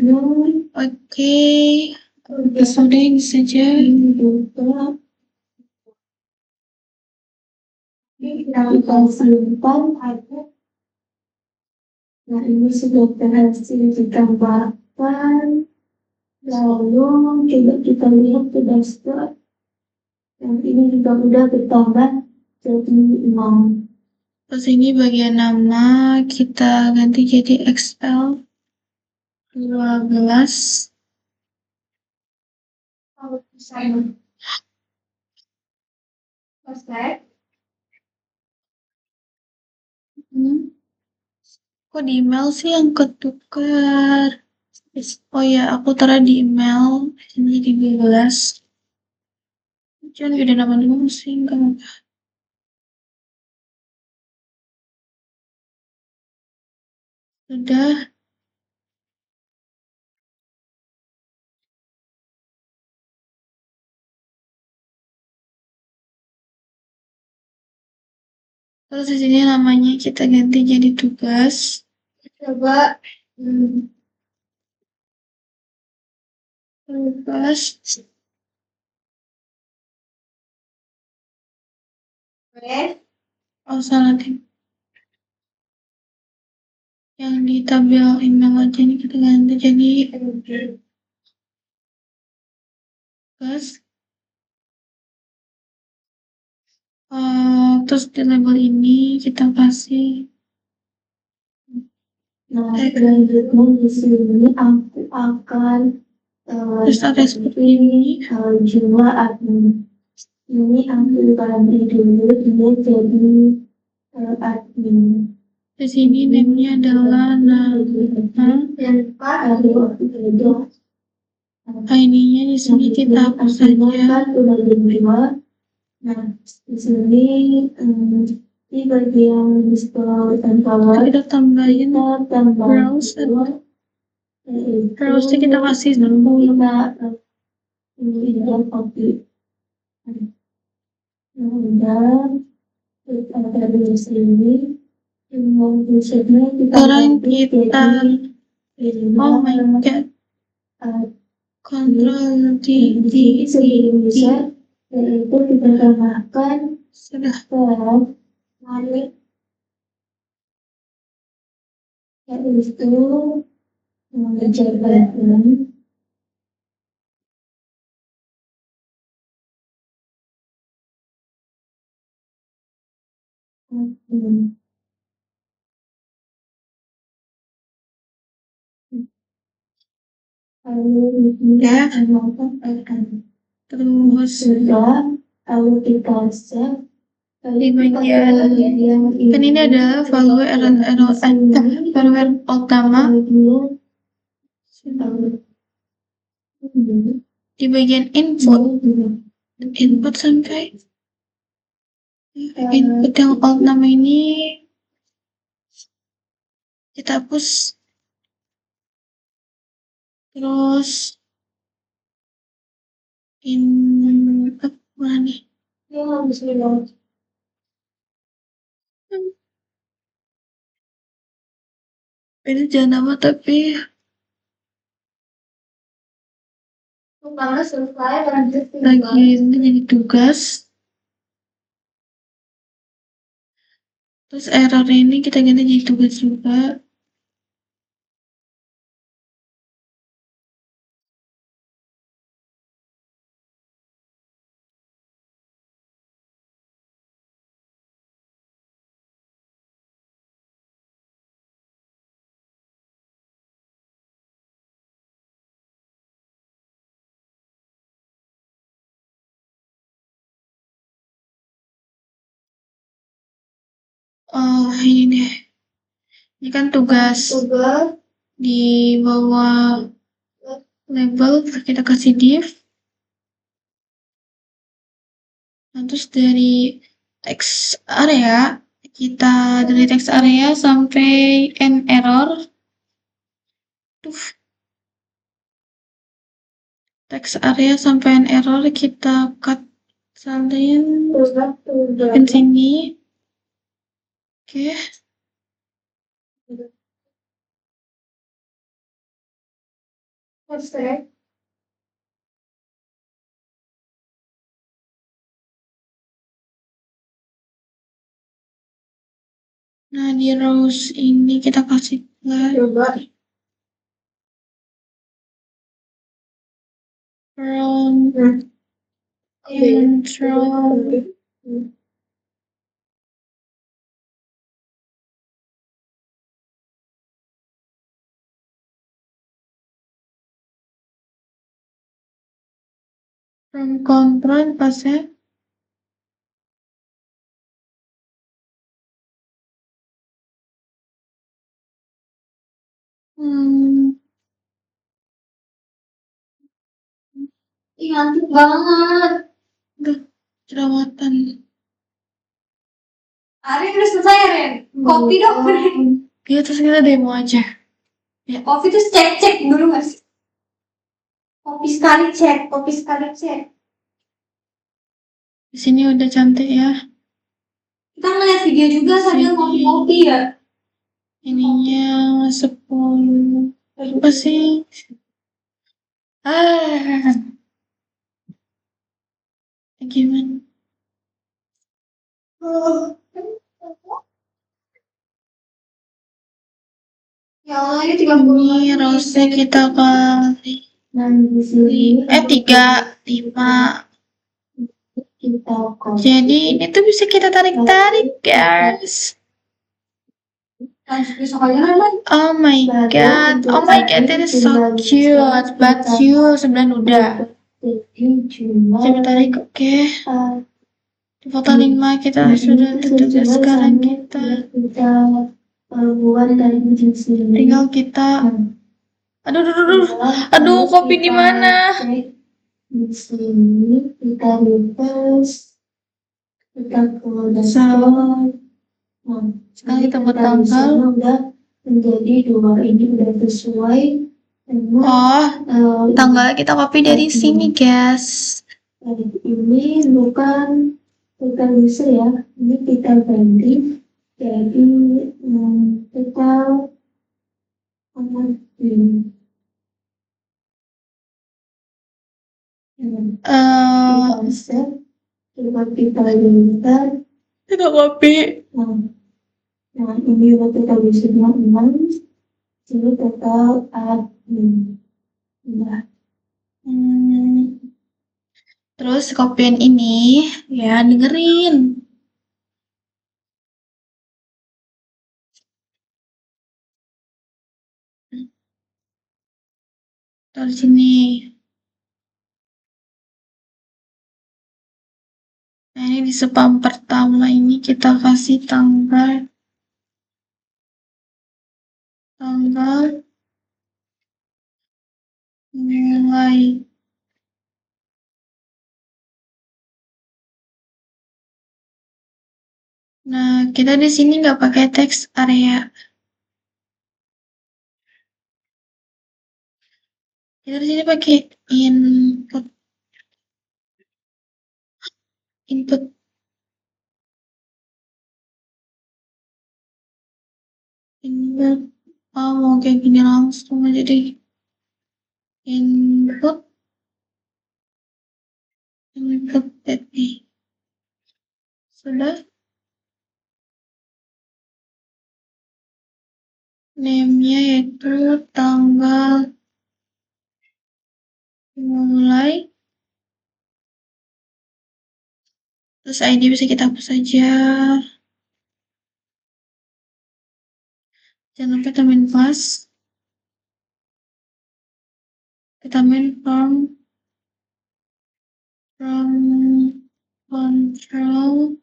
sudah ini saja. Kita simpan aja. Nah, ini sudah berhasil ditambahkan. Lalu coba kita lihat ke dashboard. Yang ini juga udah bertambah jadi 6. Terus ini bagian nama kita ganti jadi XL 12. Kalau desain. Selesai. Kok di email sih yang ketukar? Oh ya, aku taruh di email ini di 12. Jangan beda nama dulu sih, enggak. Sudah. Terus di sini namanya kita ganti jadi tugas. Coba Tugas. Oh, salah deh. Yang di tabel email aja ini kita ganti jadi tugas. Terus di label ini kita kasih. Nah, selanjutnya di sini aku akan Terus ada seperti ini. jumlah admin. Ini aku ganti dulu dia jadi admin. Di sini name-nya adalah nama. Ada waktu beda. ID-nya di sini kita hapus saja. Udah dua. Nah, di sini di bagian display dan power Kita tambahin browse. Browse kita kasih 10. ini dan copy. Udah ada di sini. Sekarang kita, oh my god, Ctrl D, bisa yaitu kita tambahkan sudah. Mari yaitu menjabatan Ya. Terus sudah lalu kita save di bagian kan ini adalah firmware utama. Di bagian input sampai input yang alt nama ini kita hapus. Terus mana nih? Ini jangan nama tapi lagi ini jadi tugas. Terus error ini kita ganti jadi tugas juga. Ini deh. Ini kan tugas di bawah label kita kasih div. Nah, terus dari text area kita dari text area sampai end error. Text area sampai end error kita cut salin tugas di sini. Oke. Oke. Nah, di rows ini kita kasih flag Coba. from Nah, control from control pas ya. Ih, ngantuk banget. Udah jerawatan. Arin udah selesai, Ren. Kopi dong, Ren. Ya terus kita demo aja. Kopi tuh cek dulu nggak sih? Kopi sekali cek. Di sini udah cantik ya. Kita ngeliat video juga sambil Sini. ngopi-ngopi ya. Ininya 10. Apa sih? Gimana? Ya Allah, ini 30 Ini rose kita kali Nah, di sini 3, 5. kita copy. Jadi ini tuh bisa kita tarik-tarik, guys. Lanjut besok aja lah. Oh my god, that is so cute. But you 9 udah. Jadi cuma Coba tarik, oke. Di foto 5 kita Nah, sudah ini tugas sesuai sekarang sama kita. yang kita buat dari di sini. Tinggal kita. Aduh, kopi di mana? Di sini kita refresh, kita ke So, Nah, sekarang kita buat di tanggal. sana udah menjadi 2 ini udah sesuai dengan Tanggalnya kita copy dari sini, guys. ini bukan bisa ya, ini kita ganti jadi kita amatin set coba kita lihat. Kita copy. Nah ini udah kita bisa 6 jadi total admin. Nah, Terus copyin ini ya, dengerin. Taruh sini. Nah, ini di spam pertama ini kita kasih tanggal mulai. Nah, kita di sini nggak pakai teks area. Kita di sini pakai input. Ini mau kayak gini langsung aja deh. Input tadi. Sudah. Name-nya yaitu tanggal mulai. Terus ID bisa kita hapus saja. Jangan lupa tambahin pas. Kita main from control.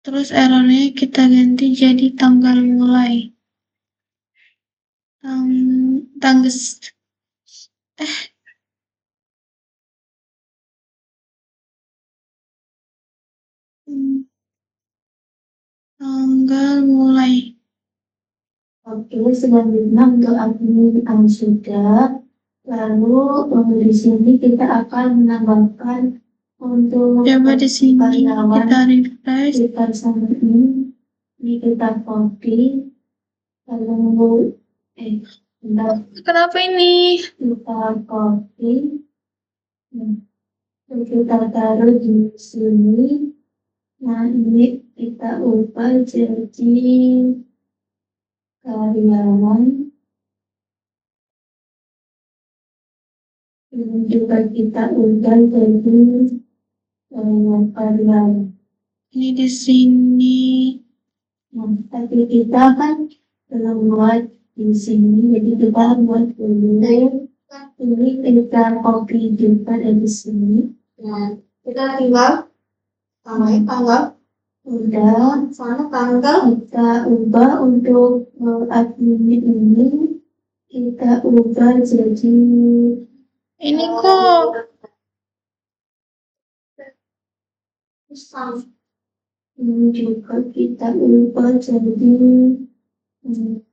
Terus errornya kita ganti jadi tanggal mulai. Tanggal mulai. Oke, selanjutnya untuk admin sudah. Lalu di sini kita akan menambahkan untuk Coba di sini karyawan kita refresh. kita samain, ini kita copy, lalu bentar, Kenapa ini? kita copy, lalu kita taruh di sini. Nah, ini kita ubah jadi karyawan. Ini juga kita ubah jadi karyawan. Ini di sini. Nah, tapi kita kan belum buat di sini, jadi kita buat dulu. Ini kita copy juga dari sini. Nah, kita tinggal tambahin tanggal. Udah, Soalnya tanggal kita ubah untuk admin ini, kita ubah jadi Ini kok susah. ini juga kita ubah jadi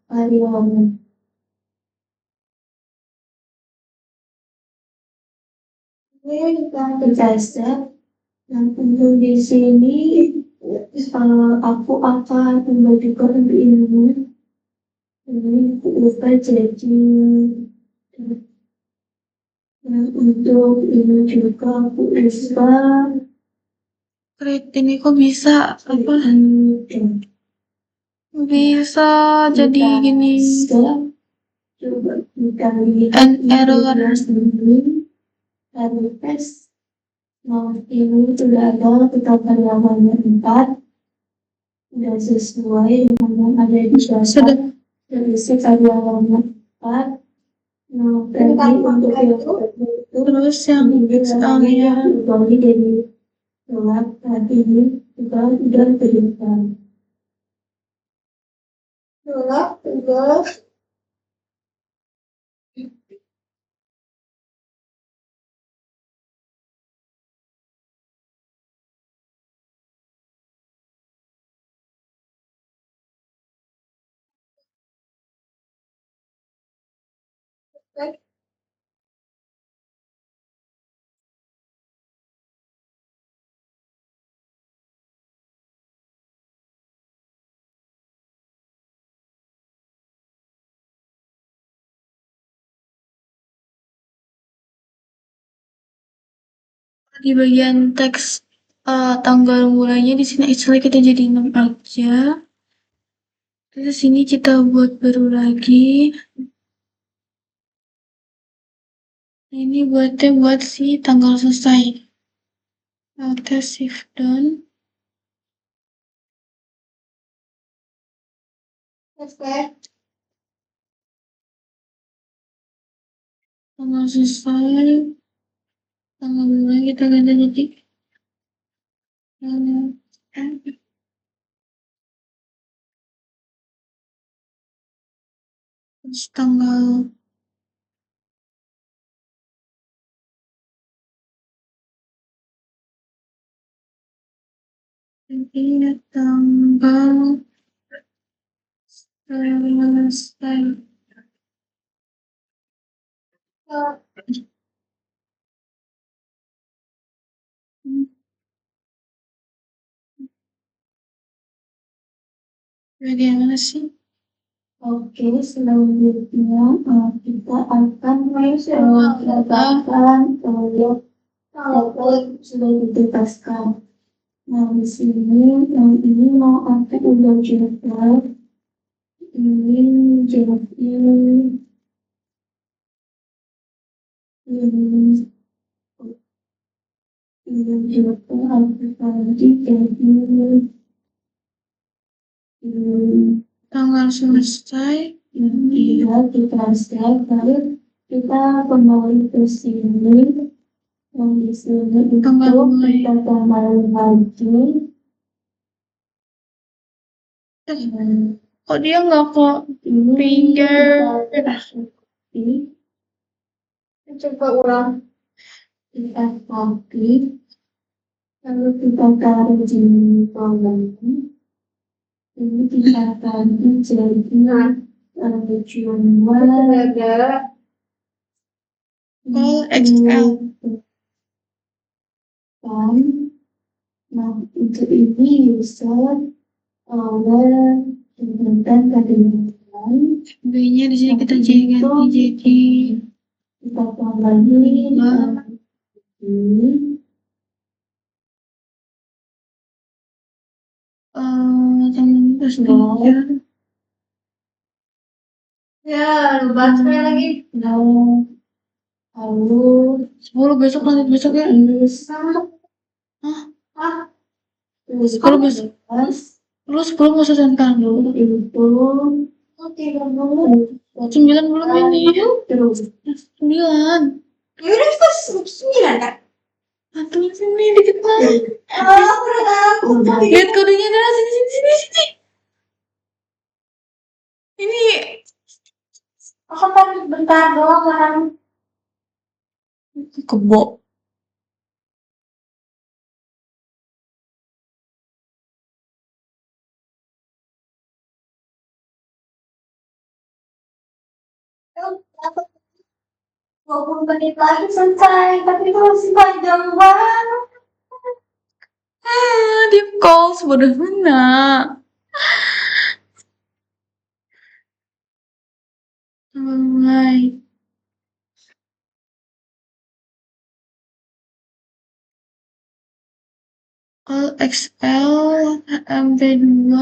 karyawan. Kita set. Nah, untuk di sini aku akan ubah juga untuk ini. Ini aku ubah jadi untuk ini juga aku ubah create ini kok bisa apa? Bisa jadi gini. Coba kita lihat An error. Lalu tes. Nah, ini sudah ada kita karyawannya 4. Sudah sesuai dengan yang ada di data. Sudah. Terisi karyawannya 4. Nah, tadi untuk yang itu Terus yang misalnya kembali dari gelap tadi ini juga sudah berikan. Gelap. Di bagian teks tanggal mulainya di sini actually kita jadi 6 aja. Terus sini kita buat baru lagi. Ini buat si tanggal selesai. Tes shift down. Tanggal selesai. Tanggal mulai kita ganti jadi terus tanggal ini tanggal selesai. Bagaimana sih? Oke, selanjutnya kita akan menambahkan kalau sudah dibebaskan. Nah, di sini yang ini mau aku ubah juga. Ini jadi ini juga aku ganti jadi Tanggal selesai. Iya, kita save, lalu kita kembali ke sini. Yang di sini itu Tanggal mulai. kita kembali lagi. Kok dia nggak kok Ini finger? kita copy, Coba ulang. kita copy, lalu kita taruh di kolom. Ini kita ganti jadi cuma Ada. Call XL. kan. Nah, untuk ini user oleh jembatan kedengaran. B-nya di sini kita ganti jadi Kita tambah lagi ini. terus aja. Ya, lu baterai lagi. Lalu 10 besok lanjut besok ya. ini sama Hah? 10 besok. Lu 10 mau selesai sekarang dulu. itu Oh, 30. 9 belum ini. terus 9. Ya udah, kita 9 kan? Aduh, sini dikit banget. Aku udah takut. udah Lihat kodenya dah, sini. Ini Aku kan bentar doang kan. kebo. Aku 20 menit lagi selesai, tapi itu masih panjang banget. Di call bodoh mana? Mulai. Call XL MB2.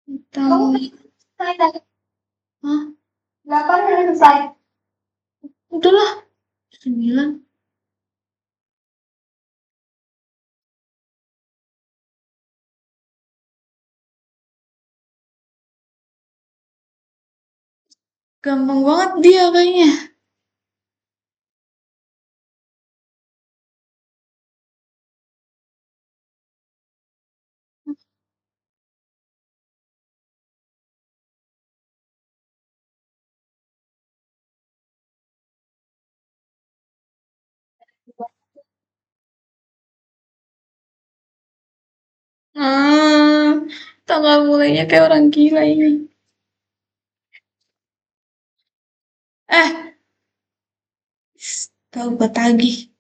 Kita Selesai tadi. Hah? 8 udah selesai. Udahlah. 9. Gampang banget dia kayaknya. Tanggal mulainya kayak orang gila ini. Tahu gue tagih.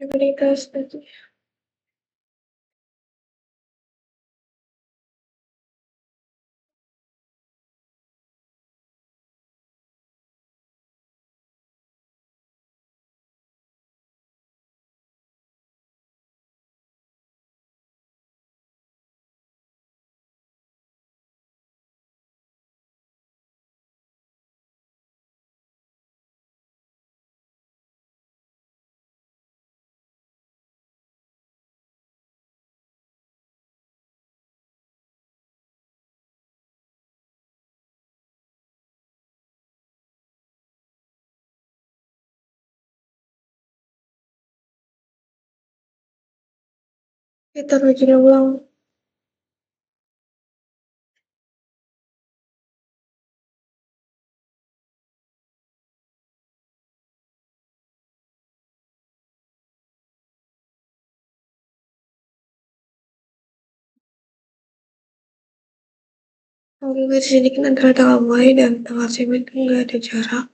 Amerika Serikat. Kita bikin ulang. Kalau di sini kan antara tanggal mulai dan tanggal submit kan nggak ada jarak.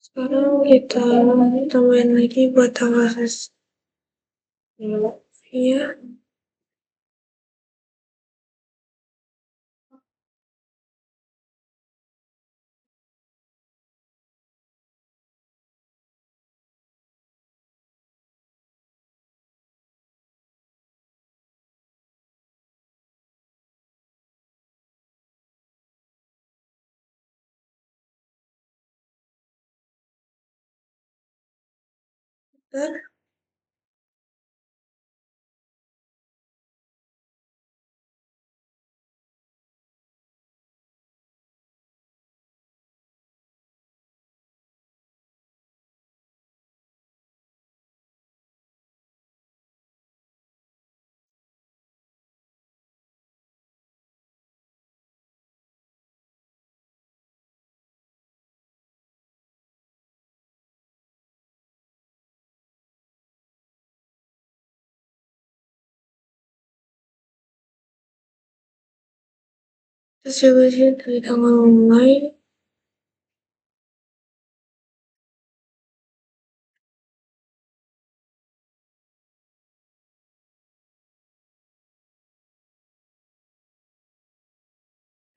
Sekarang kita tambahin lagi buat tanggal ya. Terus coba sih dari tanggal mulai.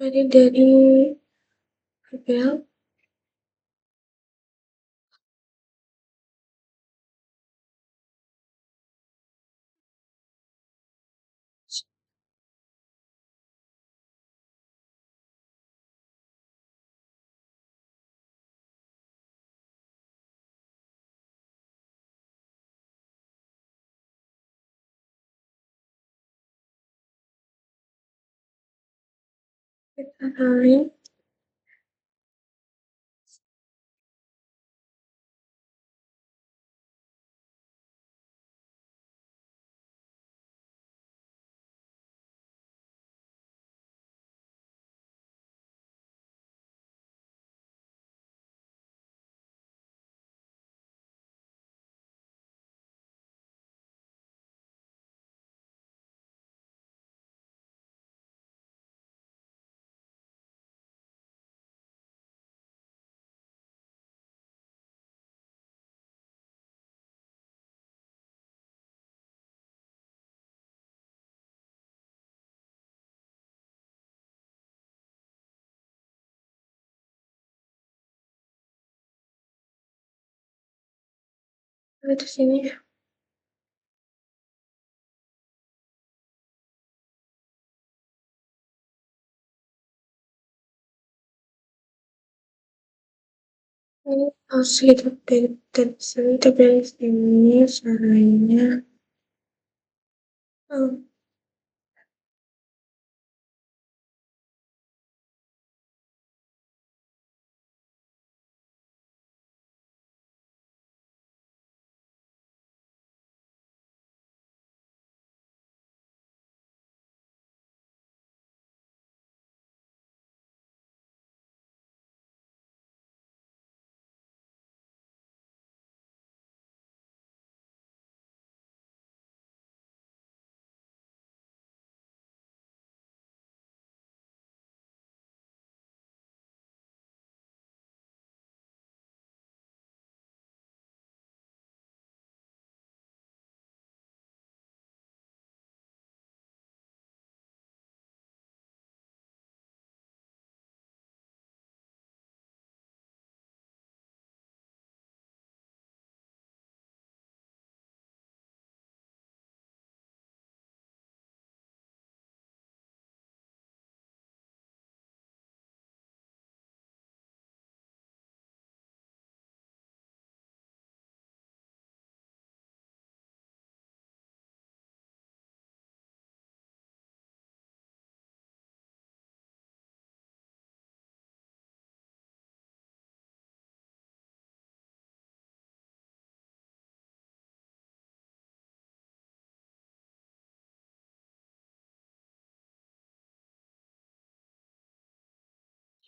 Jadi dari Abel. Kita kali di sini. Ini harus kita sini tapi ini caranya.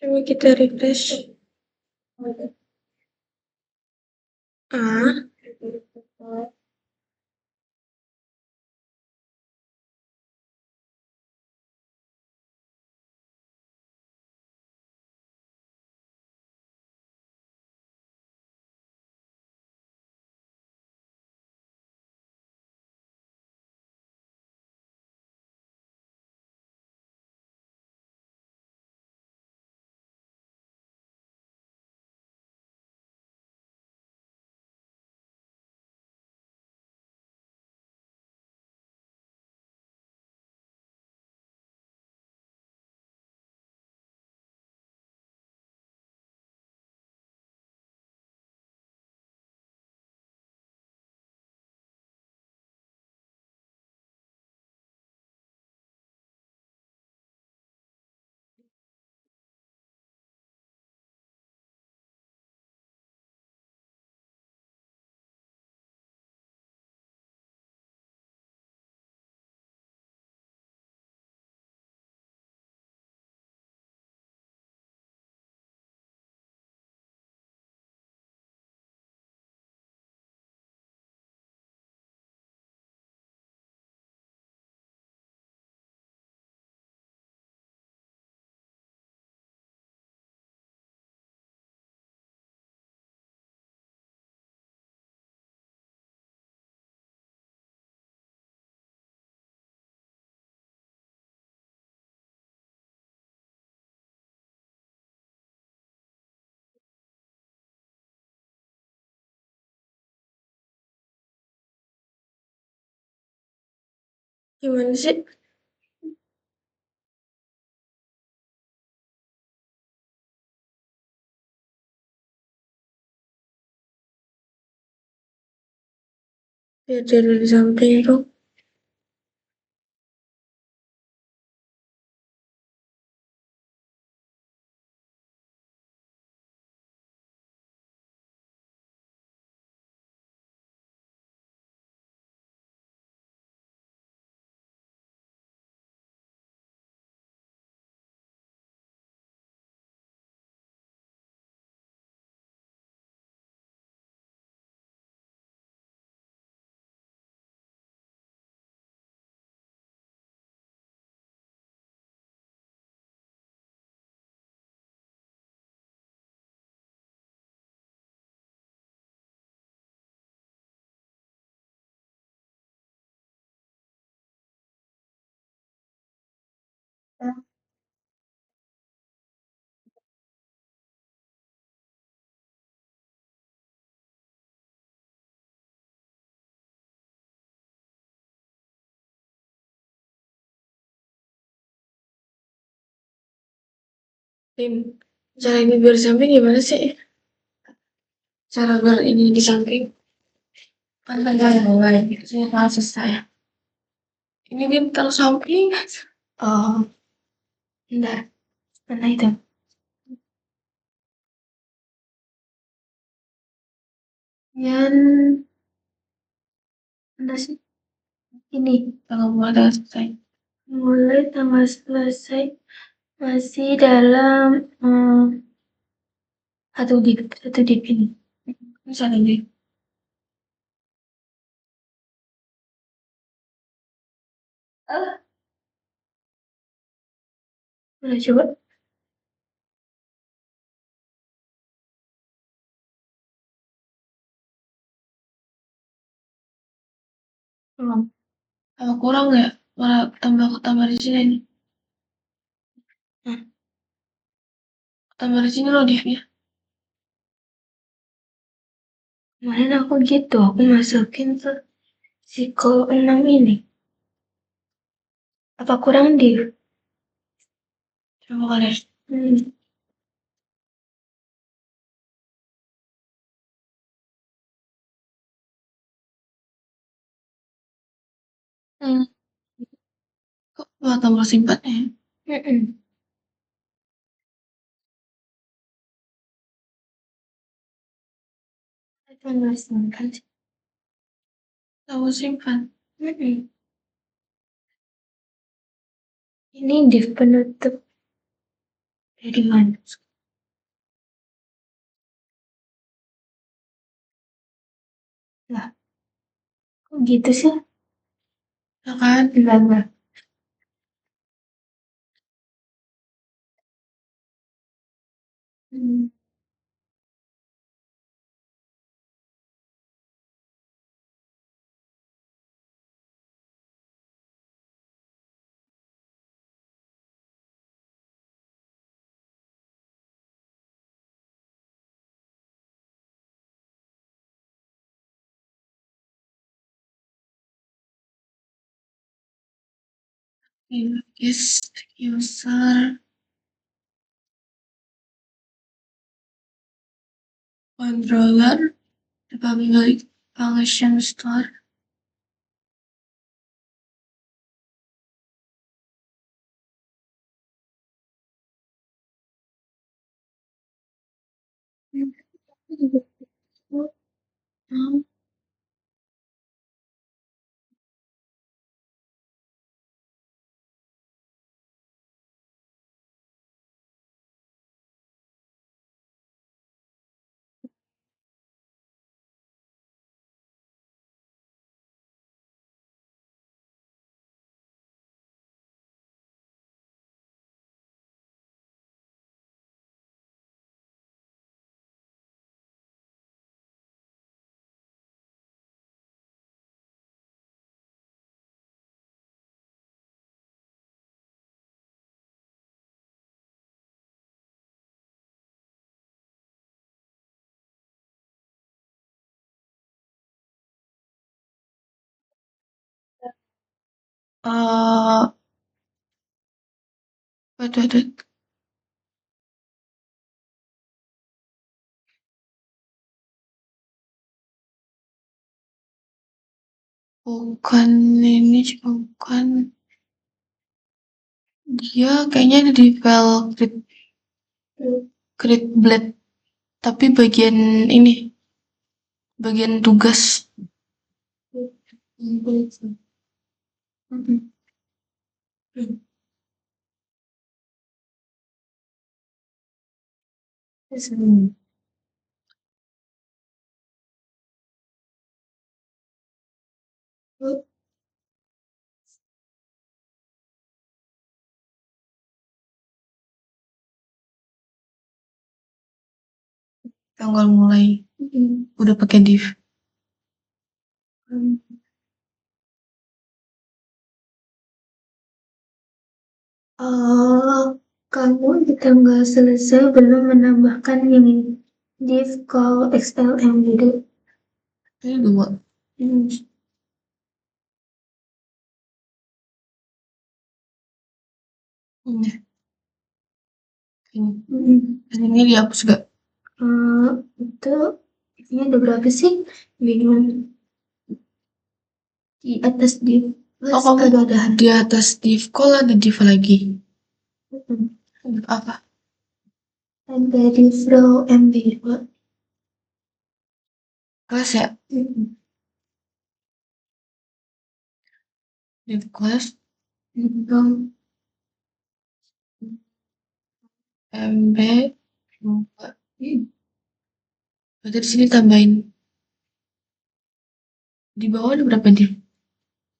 Coba kita refresh. Ah, gimana sih? Biar dia ada di samping tuh. Tim, cara ini biar di samping gimana sih? Cara biar ini di samping? Kan tadi ada mulai, itu saya tahu selesai. Ini dia taruh samping. Oh, bentar. Mana itu? Yan, mana sih? Ini, tanggal mulai tanggal selesai. Mulai tanggal selesai masih dalam satu dip ini. Misalnya nih. Udah coba? Belum. Kurang ya? Malah tambah di sini nih. Tambah di sini loh divnya. Kemarin aku gitu, aku masukin tuh Psiko 6 ini. Apa kurang div? Coba kali ya. Kok malah tambah simpatnya ya? Tambah simpan sih. Tambah simpan. Ini div penutup. Dari mana? Lah, kok gitu sih? Ya kan? Enggak. Hmm. Is user controller the public function store. Hmm. Wait. Bukan ini juga bukan. Dia kayaknya ada di file create blade, tapi bagian ini, bagian tugas. Tanggal mulai udah pakai div. Kamu di tanggal selesai belum menambahkan ini div call XLM gitu. Ini 2. Ini dihapus gak? Itu ini ada berapa sih? Bingung. Di atas div kamu ada di atas div call ada div lagi. Div apa? ada div row MB. Kelas ya? Div kelas MB 2. Berarti di sini tambahin. Di bawah ada berapa div?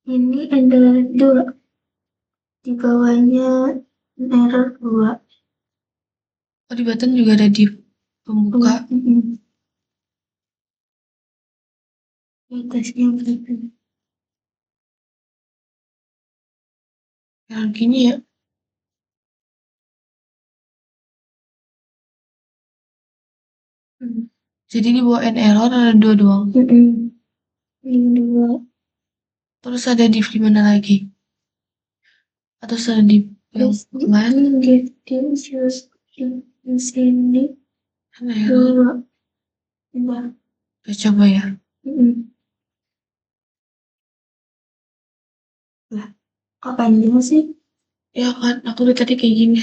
Ini ada 2. Di bawahnya error 2. Oh, di button juga ada div pembuka. Di atasnya berapa? Yang gini ya. Jadi di bawah n error ada 2 doang. Ini 2. Terus ada div di mana lagi? Atau ada div yang lain? Div di sini N error. 2. Kita coba ya. Lah, kok panjang sih? Ya kan, aku dari tadi kayak gini.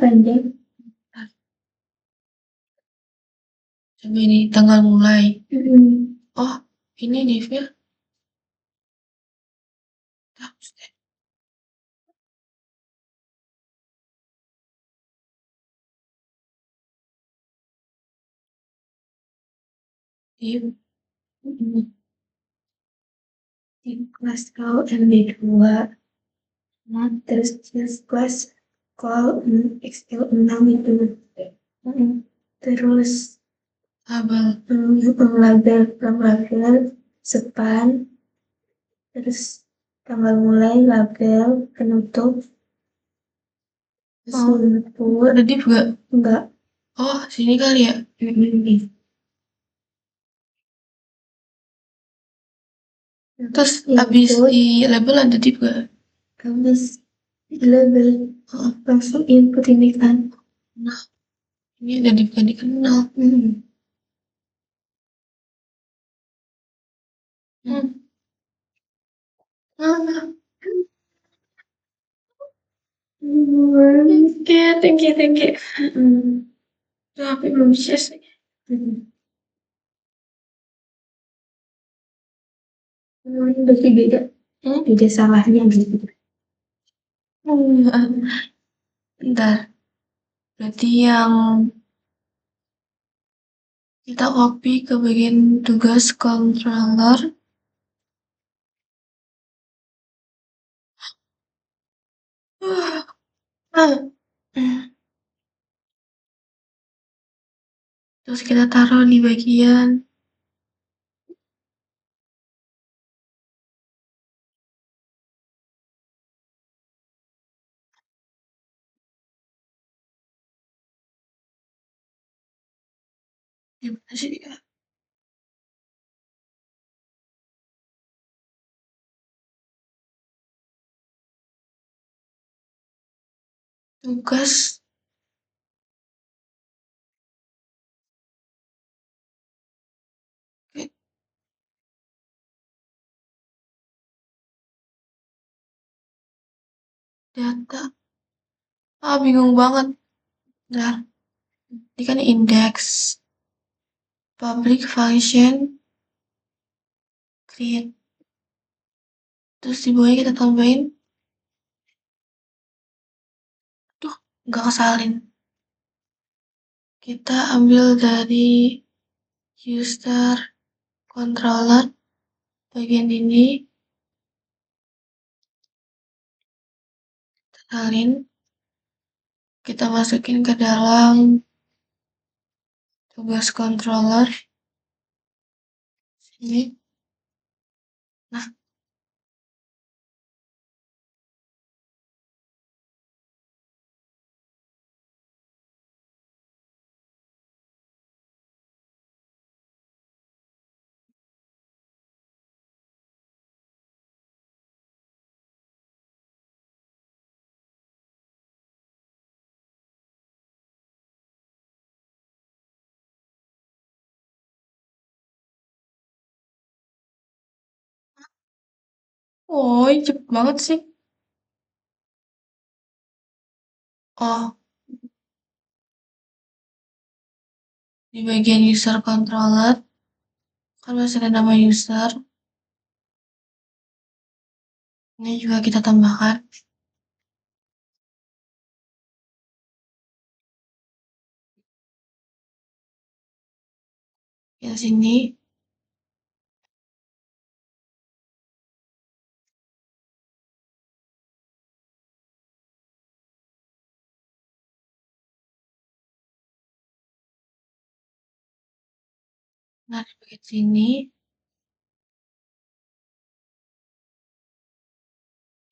Panjang. Coba ini tanggal mulai. Oh, ini divnya. Hapus deh. di kelas kau MB2. Nah, terus kelas kau XL6 itu. Terus label sepan, terus tanggal mulai label penutup sempur. Ada div gak? Enggak. Oh, sini kali ya. Terus abis di label ada div gak? Habis label langsung input ini kan. Nah, ini ada div gak dikenal. Thank you. Tapi belum bisa sih. Berarti beda salahnya gitu. Bentar. Berarti yang kita copy ke bagian tugas controller. Terus kita taruh di bagian gimana sih ya? Tugas data. Bingung banget. Nah, ini kan index public function create. Terus di bawahnya kita tambahin. Tuh, nggak kesalin. Kita ambil dari user controller bagian ini. Salin. Kita masukin ke dalam tugas controller. Sini. Nah, cepet banget sih. Oh, di bagian user controller kan masih ada nama user. Ini juga kita tambahkan. Yang sini. Nah, di bagian sini.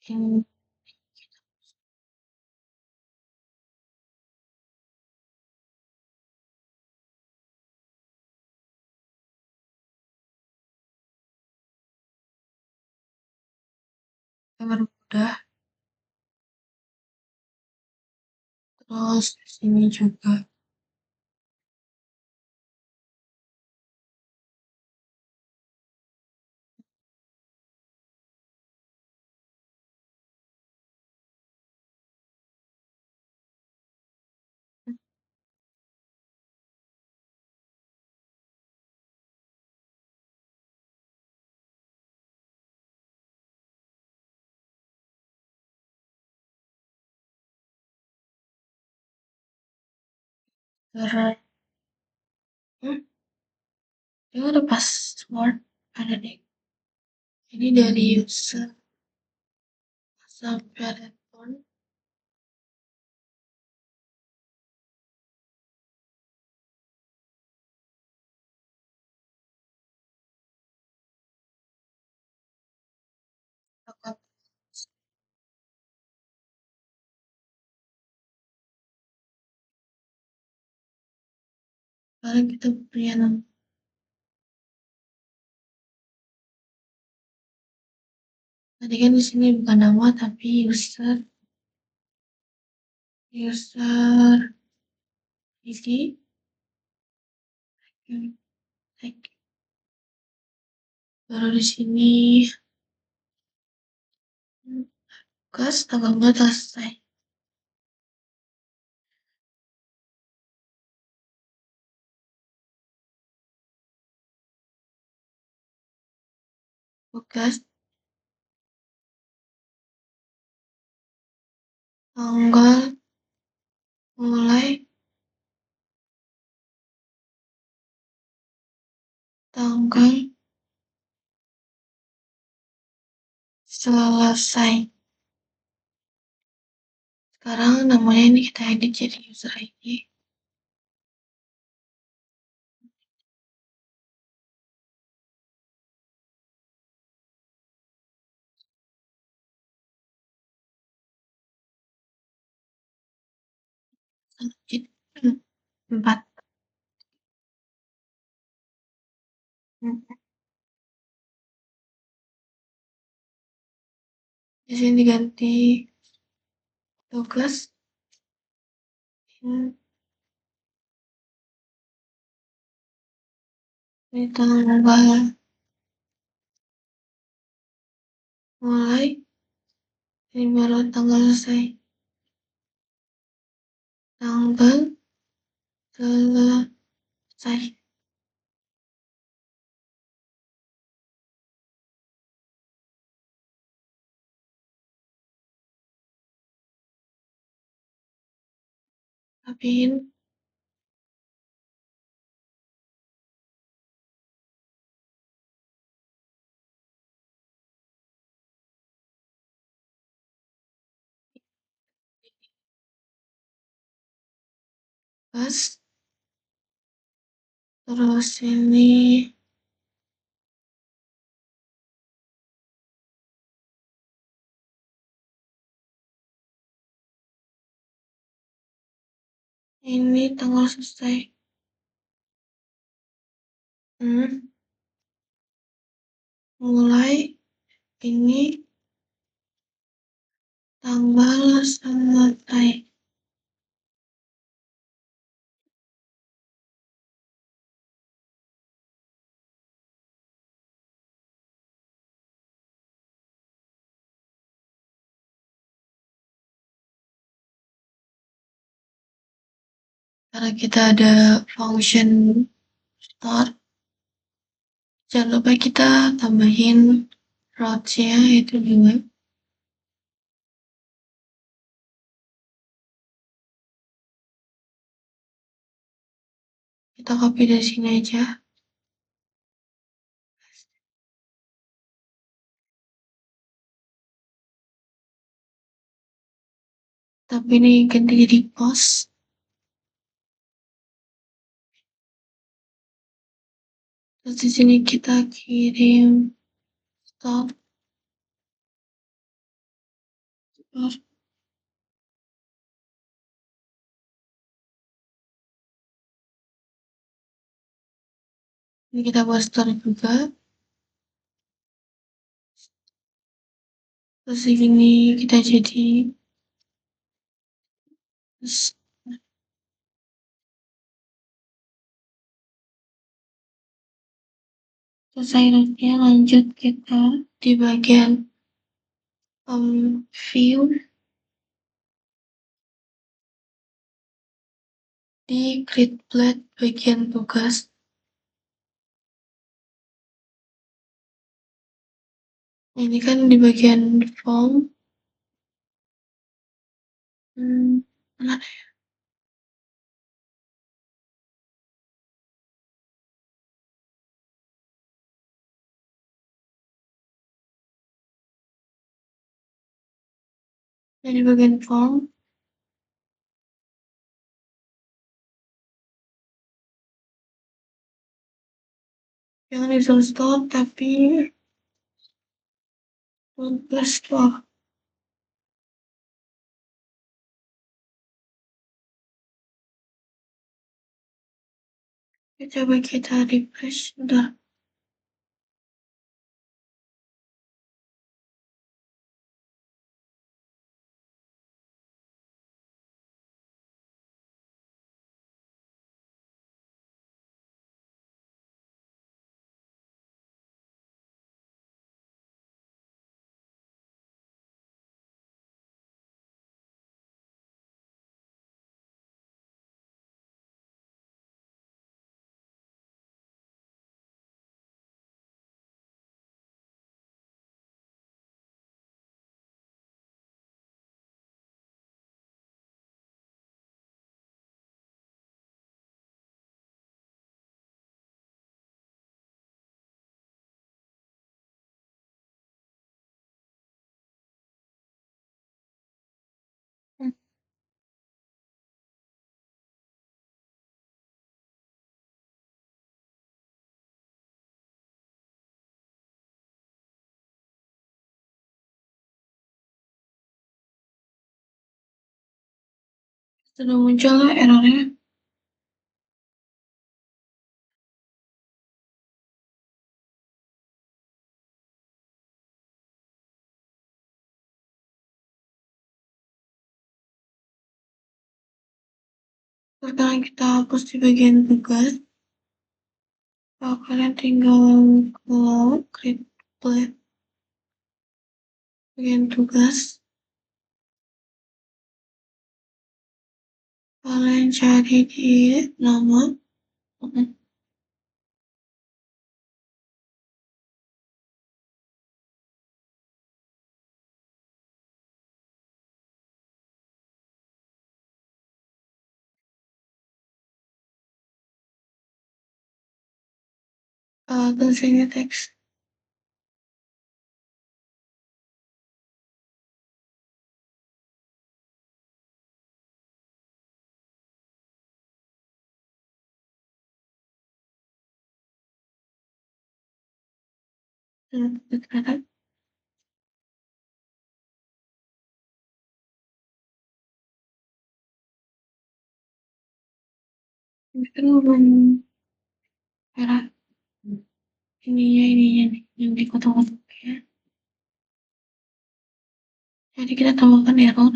Ini udah. Terus di sini juga. Terus Ini ada password, ada deh. Ini dari user sampai handphone. Sekarang kita punya nama. Tadi kan di sini bukan nama tapi user ID. Baru di sini tugas tanggal 4 selesai. Tugas tanggal mulai tanggal selesai. Sekarang namanya ini kita edit jadi user ID. Jadi 4. Di sini diganti tugas. Ini tanggal mulai. Ini baru tanggal selesai. Tanggal selesai. Rapiin. Pas. Terus ini tanggal selesai. Mulai ini tanggal selesai. Karena kita ada function start, jangan lupa kita tambahin routes-nya itu juga. Kita copy dari sini aja. Tapi ini ganti jadi post. Terus di sini kita kirim stop. Ini kita buat store juga. Terus ini kita jadi selesai rootnya, lanjut kita di bagian view di create blade bagian tugas. Ini kan di bagian form. Mana ya? Dan di bagian form jangan ditulis stop tapi tulis stop. Coba kita refresh, udah. Sudah muncul errornya. Sekarang kita hapus di bagian tugas. Kalian tinggal ke create play bagian tugas. Kalian cari di nama. Terus ini teks. Sekarang ini kan belum merah. Ininya nih yang dikotak-kotak ya. Jadi kita tambahkan error.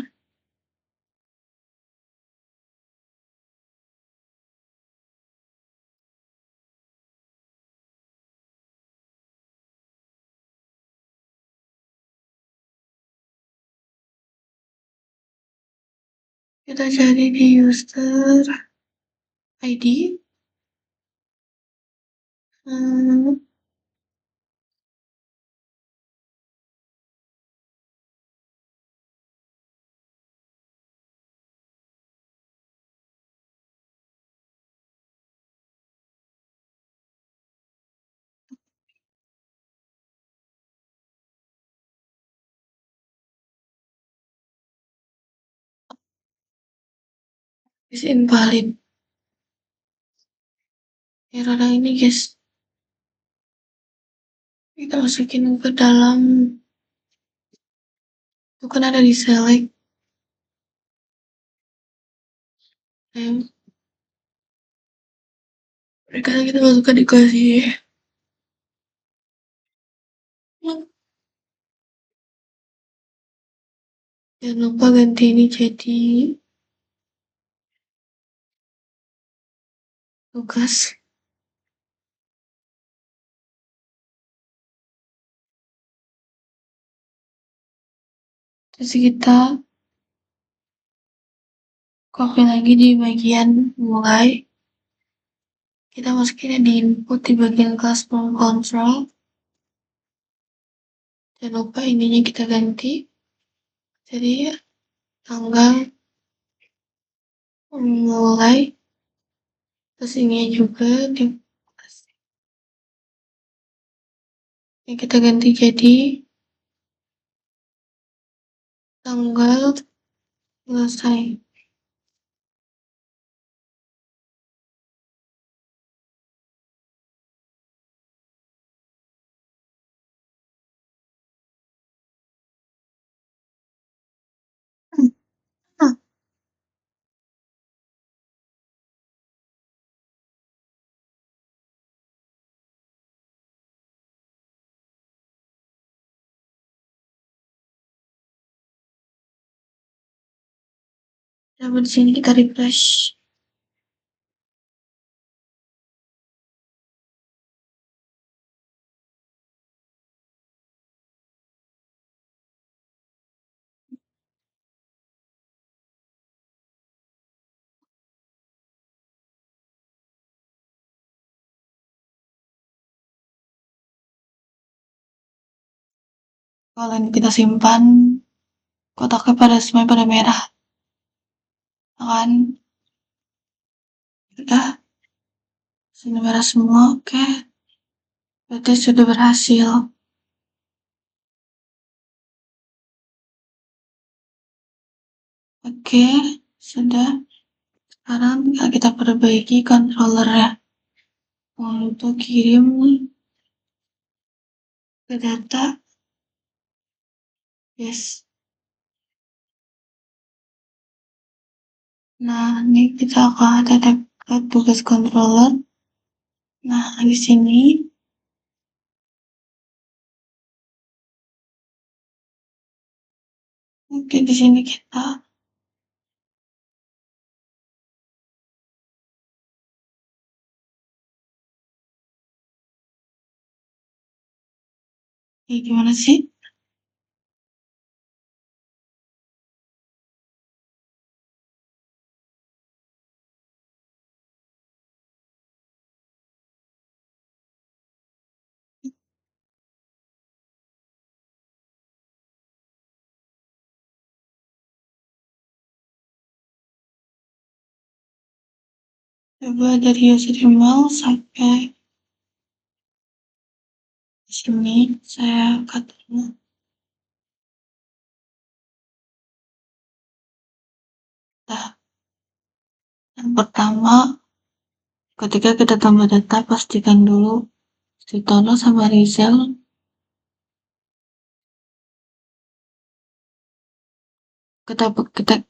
Kita cari di user ID. Is invalid. Error ini guys. Kita masukin ke dalam. Itu kan ada di select. Mereka kita masukkan dikasih. Jangan lupa ganti ini jadi tugas. Terus kita copy lagi di bagian mulai. Kita masukinnya di input di bagian classroom control. Jangan lupa ininya kita ganti. Jadi tanggal mulai. Terus ini juga di ini kita ganti jadi tanggal selesai. Ah, coba di sini kita refresh. Kalau ini kita simpan, kotaknya semuanya pada merah, kan? Udah, sini merah semua, oke. Berarti sudah berhasil. Oke, sudah. Sekarang tinggal kita perbaiki controllernya untuk kirim ke data. Yes. Nah, ini kita akan tetap ke tugas controller. Nah, di sini oke, di sini kita gimana sih? Coba dari HTML sampai sini saya cut dulu. Nah, yang pertama, ketika kita tambah data, pastikan dulu Sutono sama Rizal ketika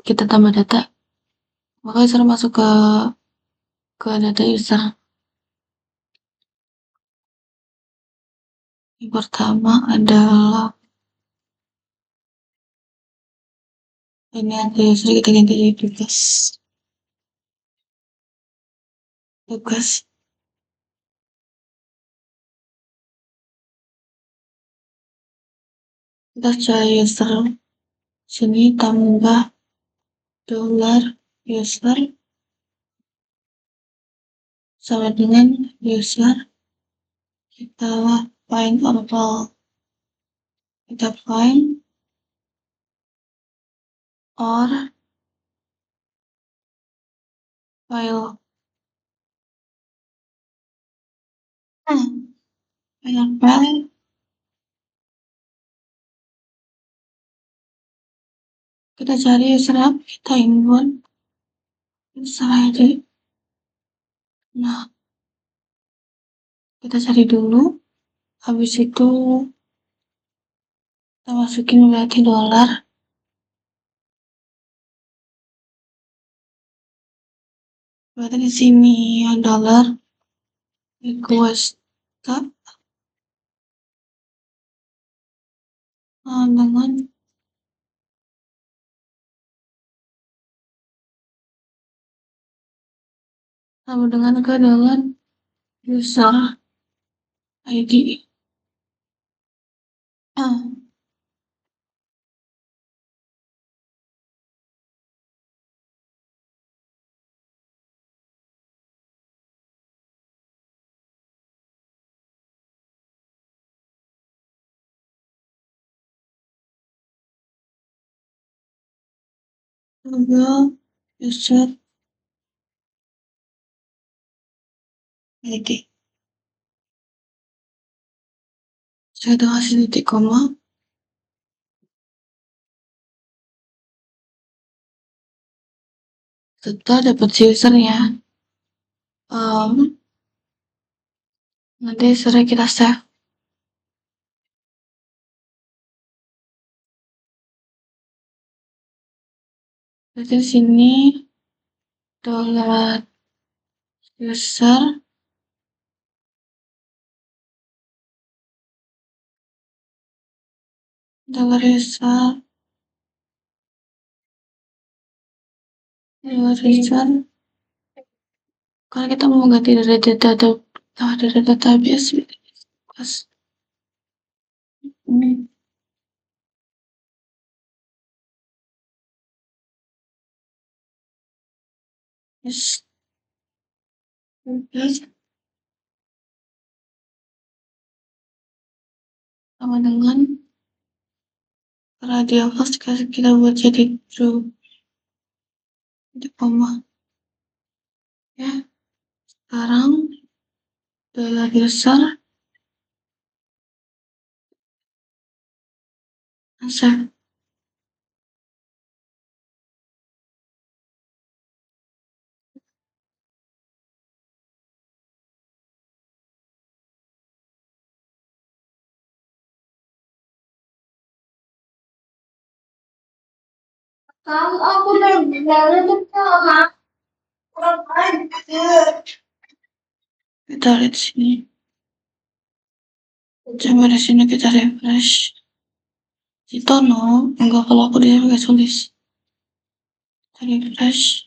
kita tambah data, maka user masuk ke data user. Yang pertama adalah ini ada user, kita ganti jadi tugas. Kita cari user, sini tambah $user sama dengan user, kita find kita find or file file kita cari user apa, kita input user ID. Nah, kita cari dulu, habis itu kita masukin berarti $, berarti di sini ya dollar request dengan sama dengan ke dengan user ID. Google user ID. Saya udah kasih titik koma. Setelah dapat usernya, nanti usernya kita save. Berarti di sini dollar user karena kita mau ganti dari database pas ini yes sama dengan radio host kita buat jadi true di koma ya. Sekarang dollar user save. Kalau aku jalan sama orang aja. Kita lihat sini, coba di sini kita refresh. Citono enggak, kalau aku dia pakai tulis. Kita refresh.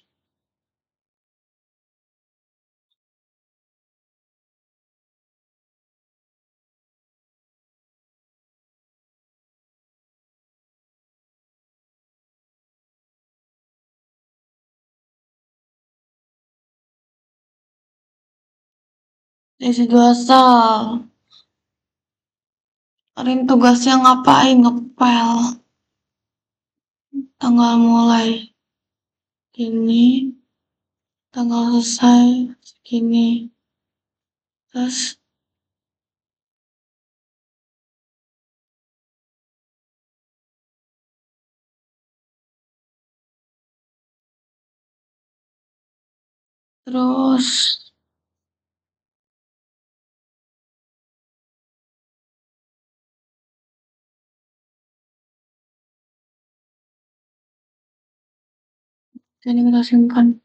Isi dua asal. Hari ini tugasnya ngapain? Ngepel. Tanggal mulai ini, tanggal selesai segini. Terus terus ini kita simpan.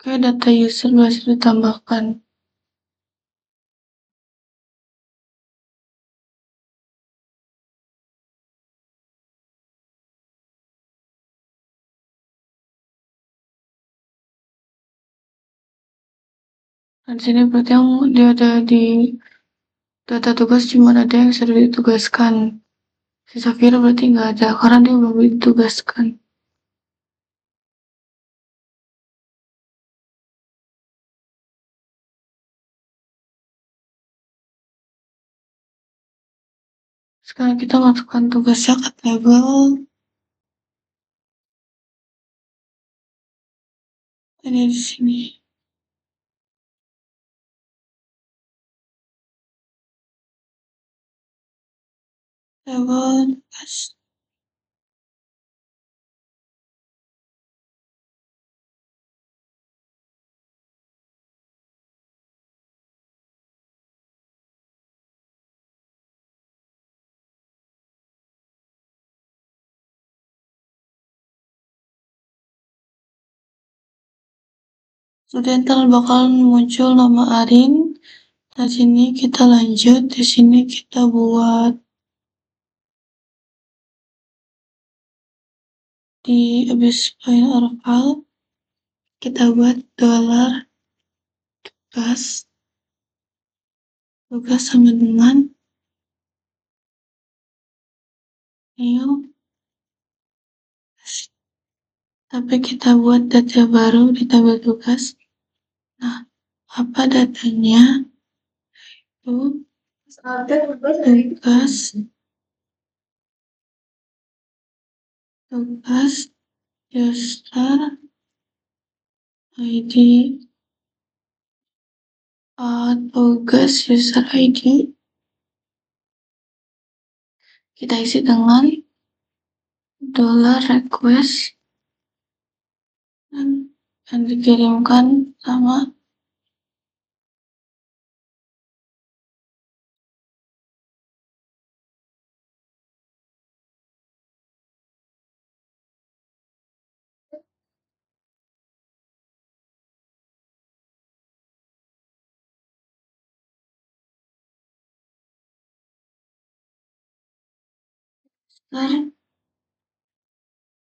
Oke, data user berhasil ditambahkan. Dan sini berarti yang dia ada di data tugas cuma ada yang sudah ditugaskan. Si Safira berarti nggak ada karena dia belum ditugaskan. Sekarang kita masukkan tugasnya ke tabel. Ini di sini. Tabel tugas. Sudah ntar bakalan muncul nama Arin. Di sini kita lanjut. Di sini kita buat di abis find or file kita buat dollar tugas sama dengan new, tapi kita buat data baru di tabel tugas. Nah, apa datanya? Itu tugas user ID, tugas user ID kita isi dengan dollar request yang dikirimkan sama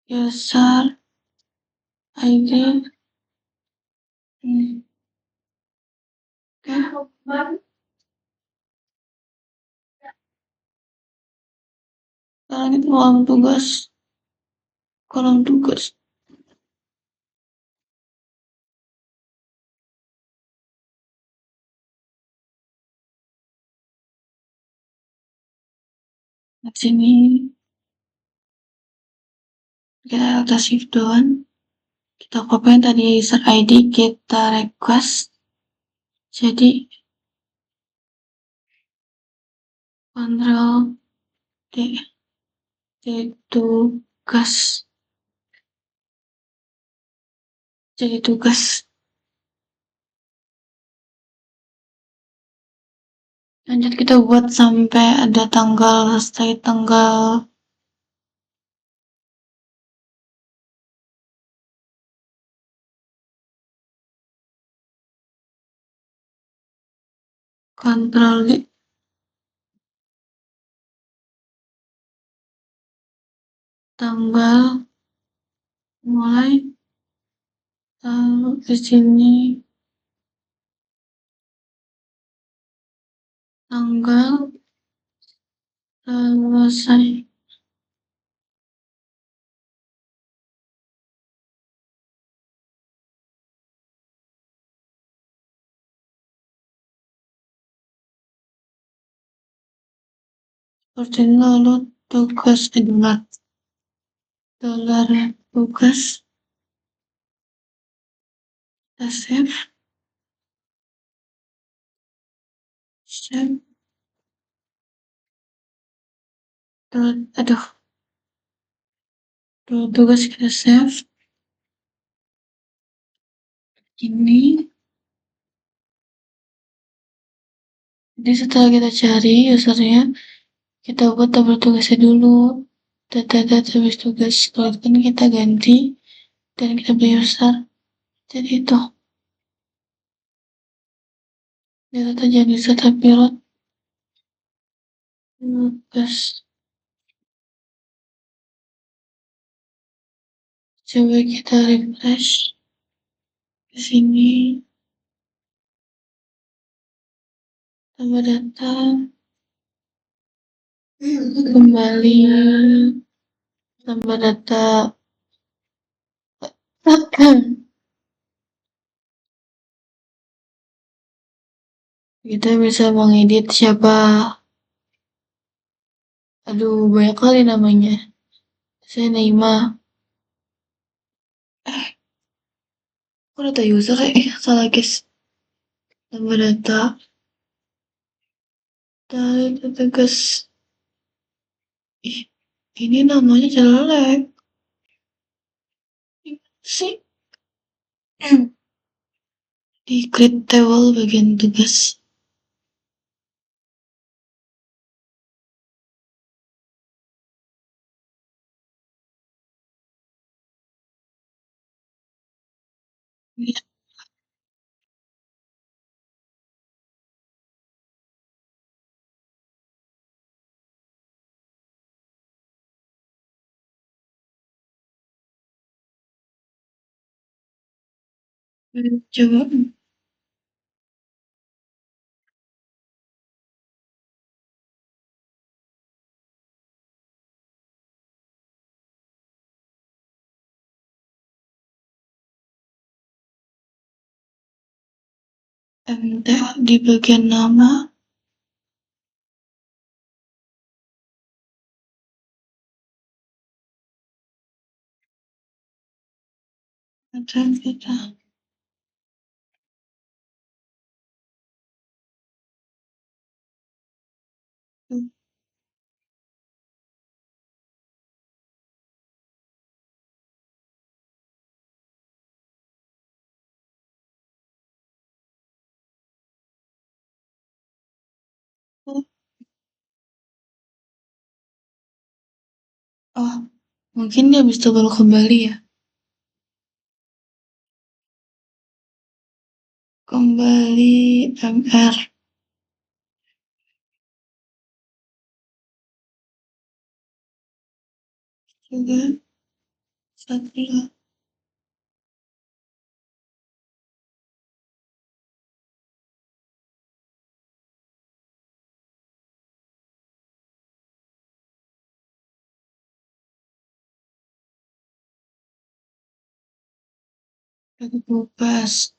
user, ID ini. Oke, sekarang itu kolom tugas. Di sini kita atas shift down, kita copy yang tadi user ID, kita request. Jadi Ctrl D, tugas, jadi tugas. Lanjut kita buat sampai ada tanggal, selesai tanggal Ctrl D, tanggal mulai, lalu di sini tanggal selesai. Seperti ini, lalu tugas dolar tugas, kita save, tugas kita save. Ini, jadi setelah kita cari usernya, kita buat tabel tugasnya dulu. Data habis tugas, kalau kan kita ganti dan kita beli user. Jadi itu data jadi data pilot tugas. Coba kita refresh ke sini, tambah data, kembali, tambah data. Kita bisa mengedit siapa. Aduh, banyak kali namanya. Saya Naima. Kok data user ya? Salah guys. Tambah data. Data tugas. Ih, ini namanya jelek. Sih. Di create table bagian tugas. Ya, coba. MT di bagian nama. Dan kita Oh, mungkin dia habis itu baru kembali ya. Kembali MR. Juga satu tugas.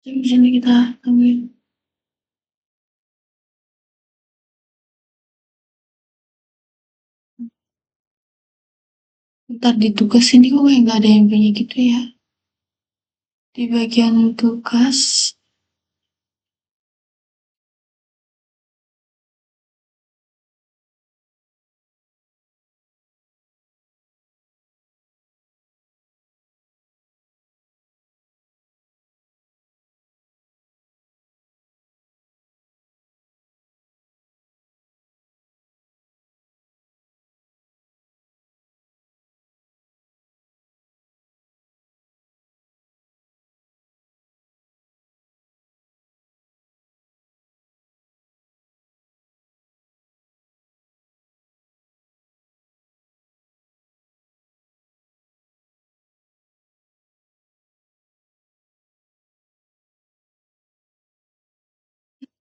Di sini kita ambil. Ntar di tugas ini kok kayak nggak ada yang punya gitu ya. Di bagian tugas,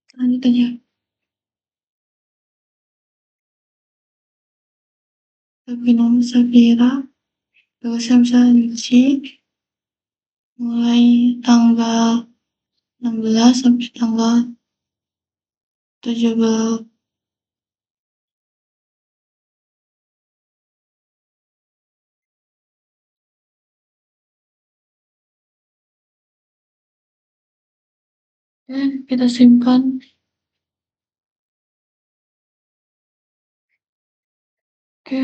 selanjutnya Sabinum Sabira, tugasnya misalnya nyuci, mulai tanggal 16 sampai tanggal 17. Kita simpan. Oke,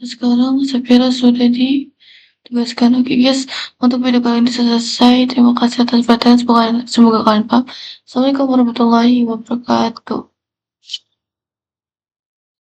sekarang Sapira sudah ditugaskan. Oke guys, untuk video kali ini selesai. Terima kasih atas perhatian. Semoga kalian paham. Assalamualaikum warahmatullahi wabarakatuh.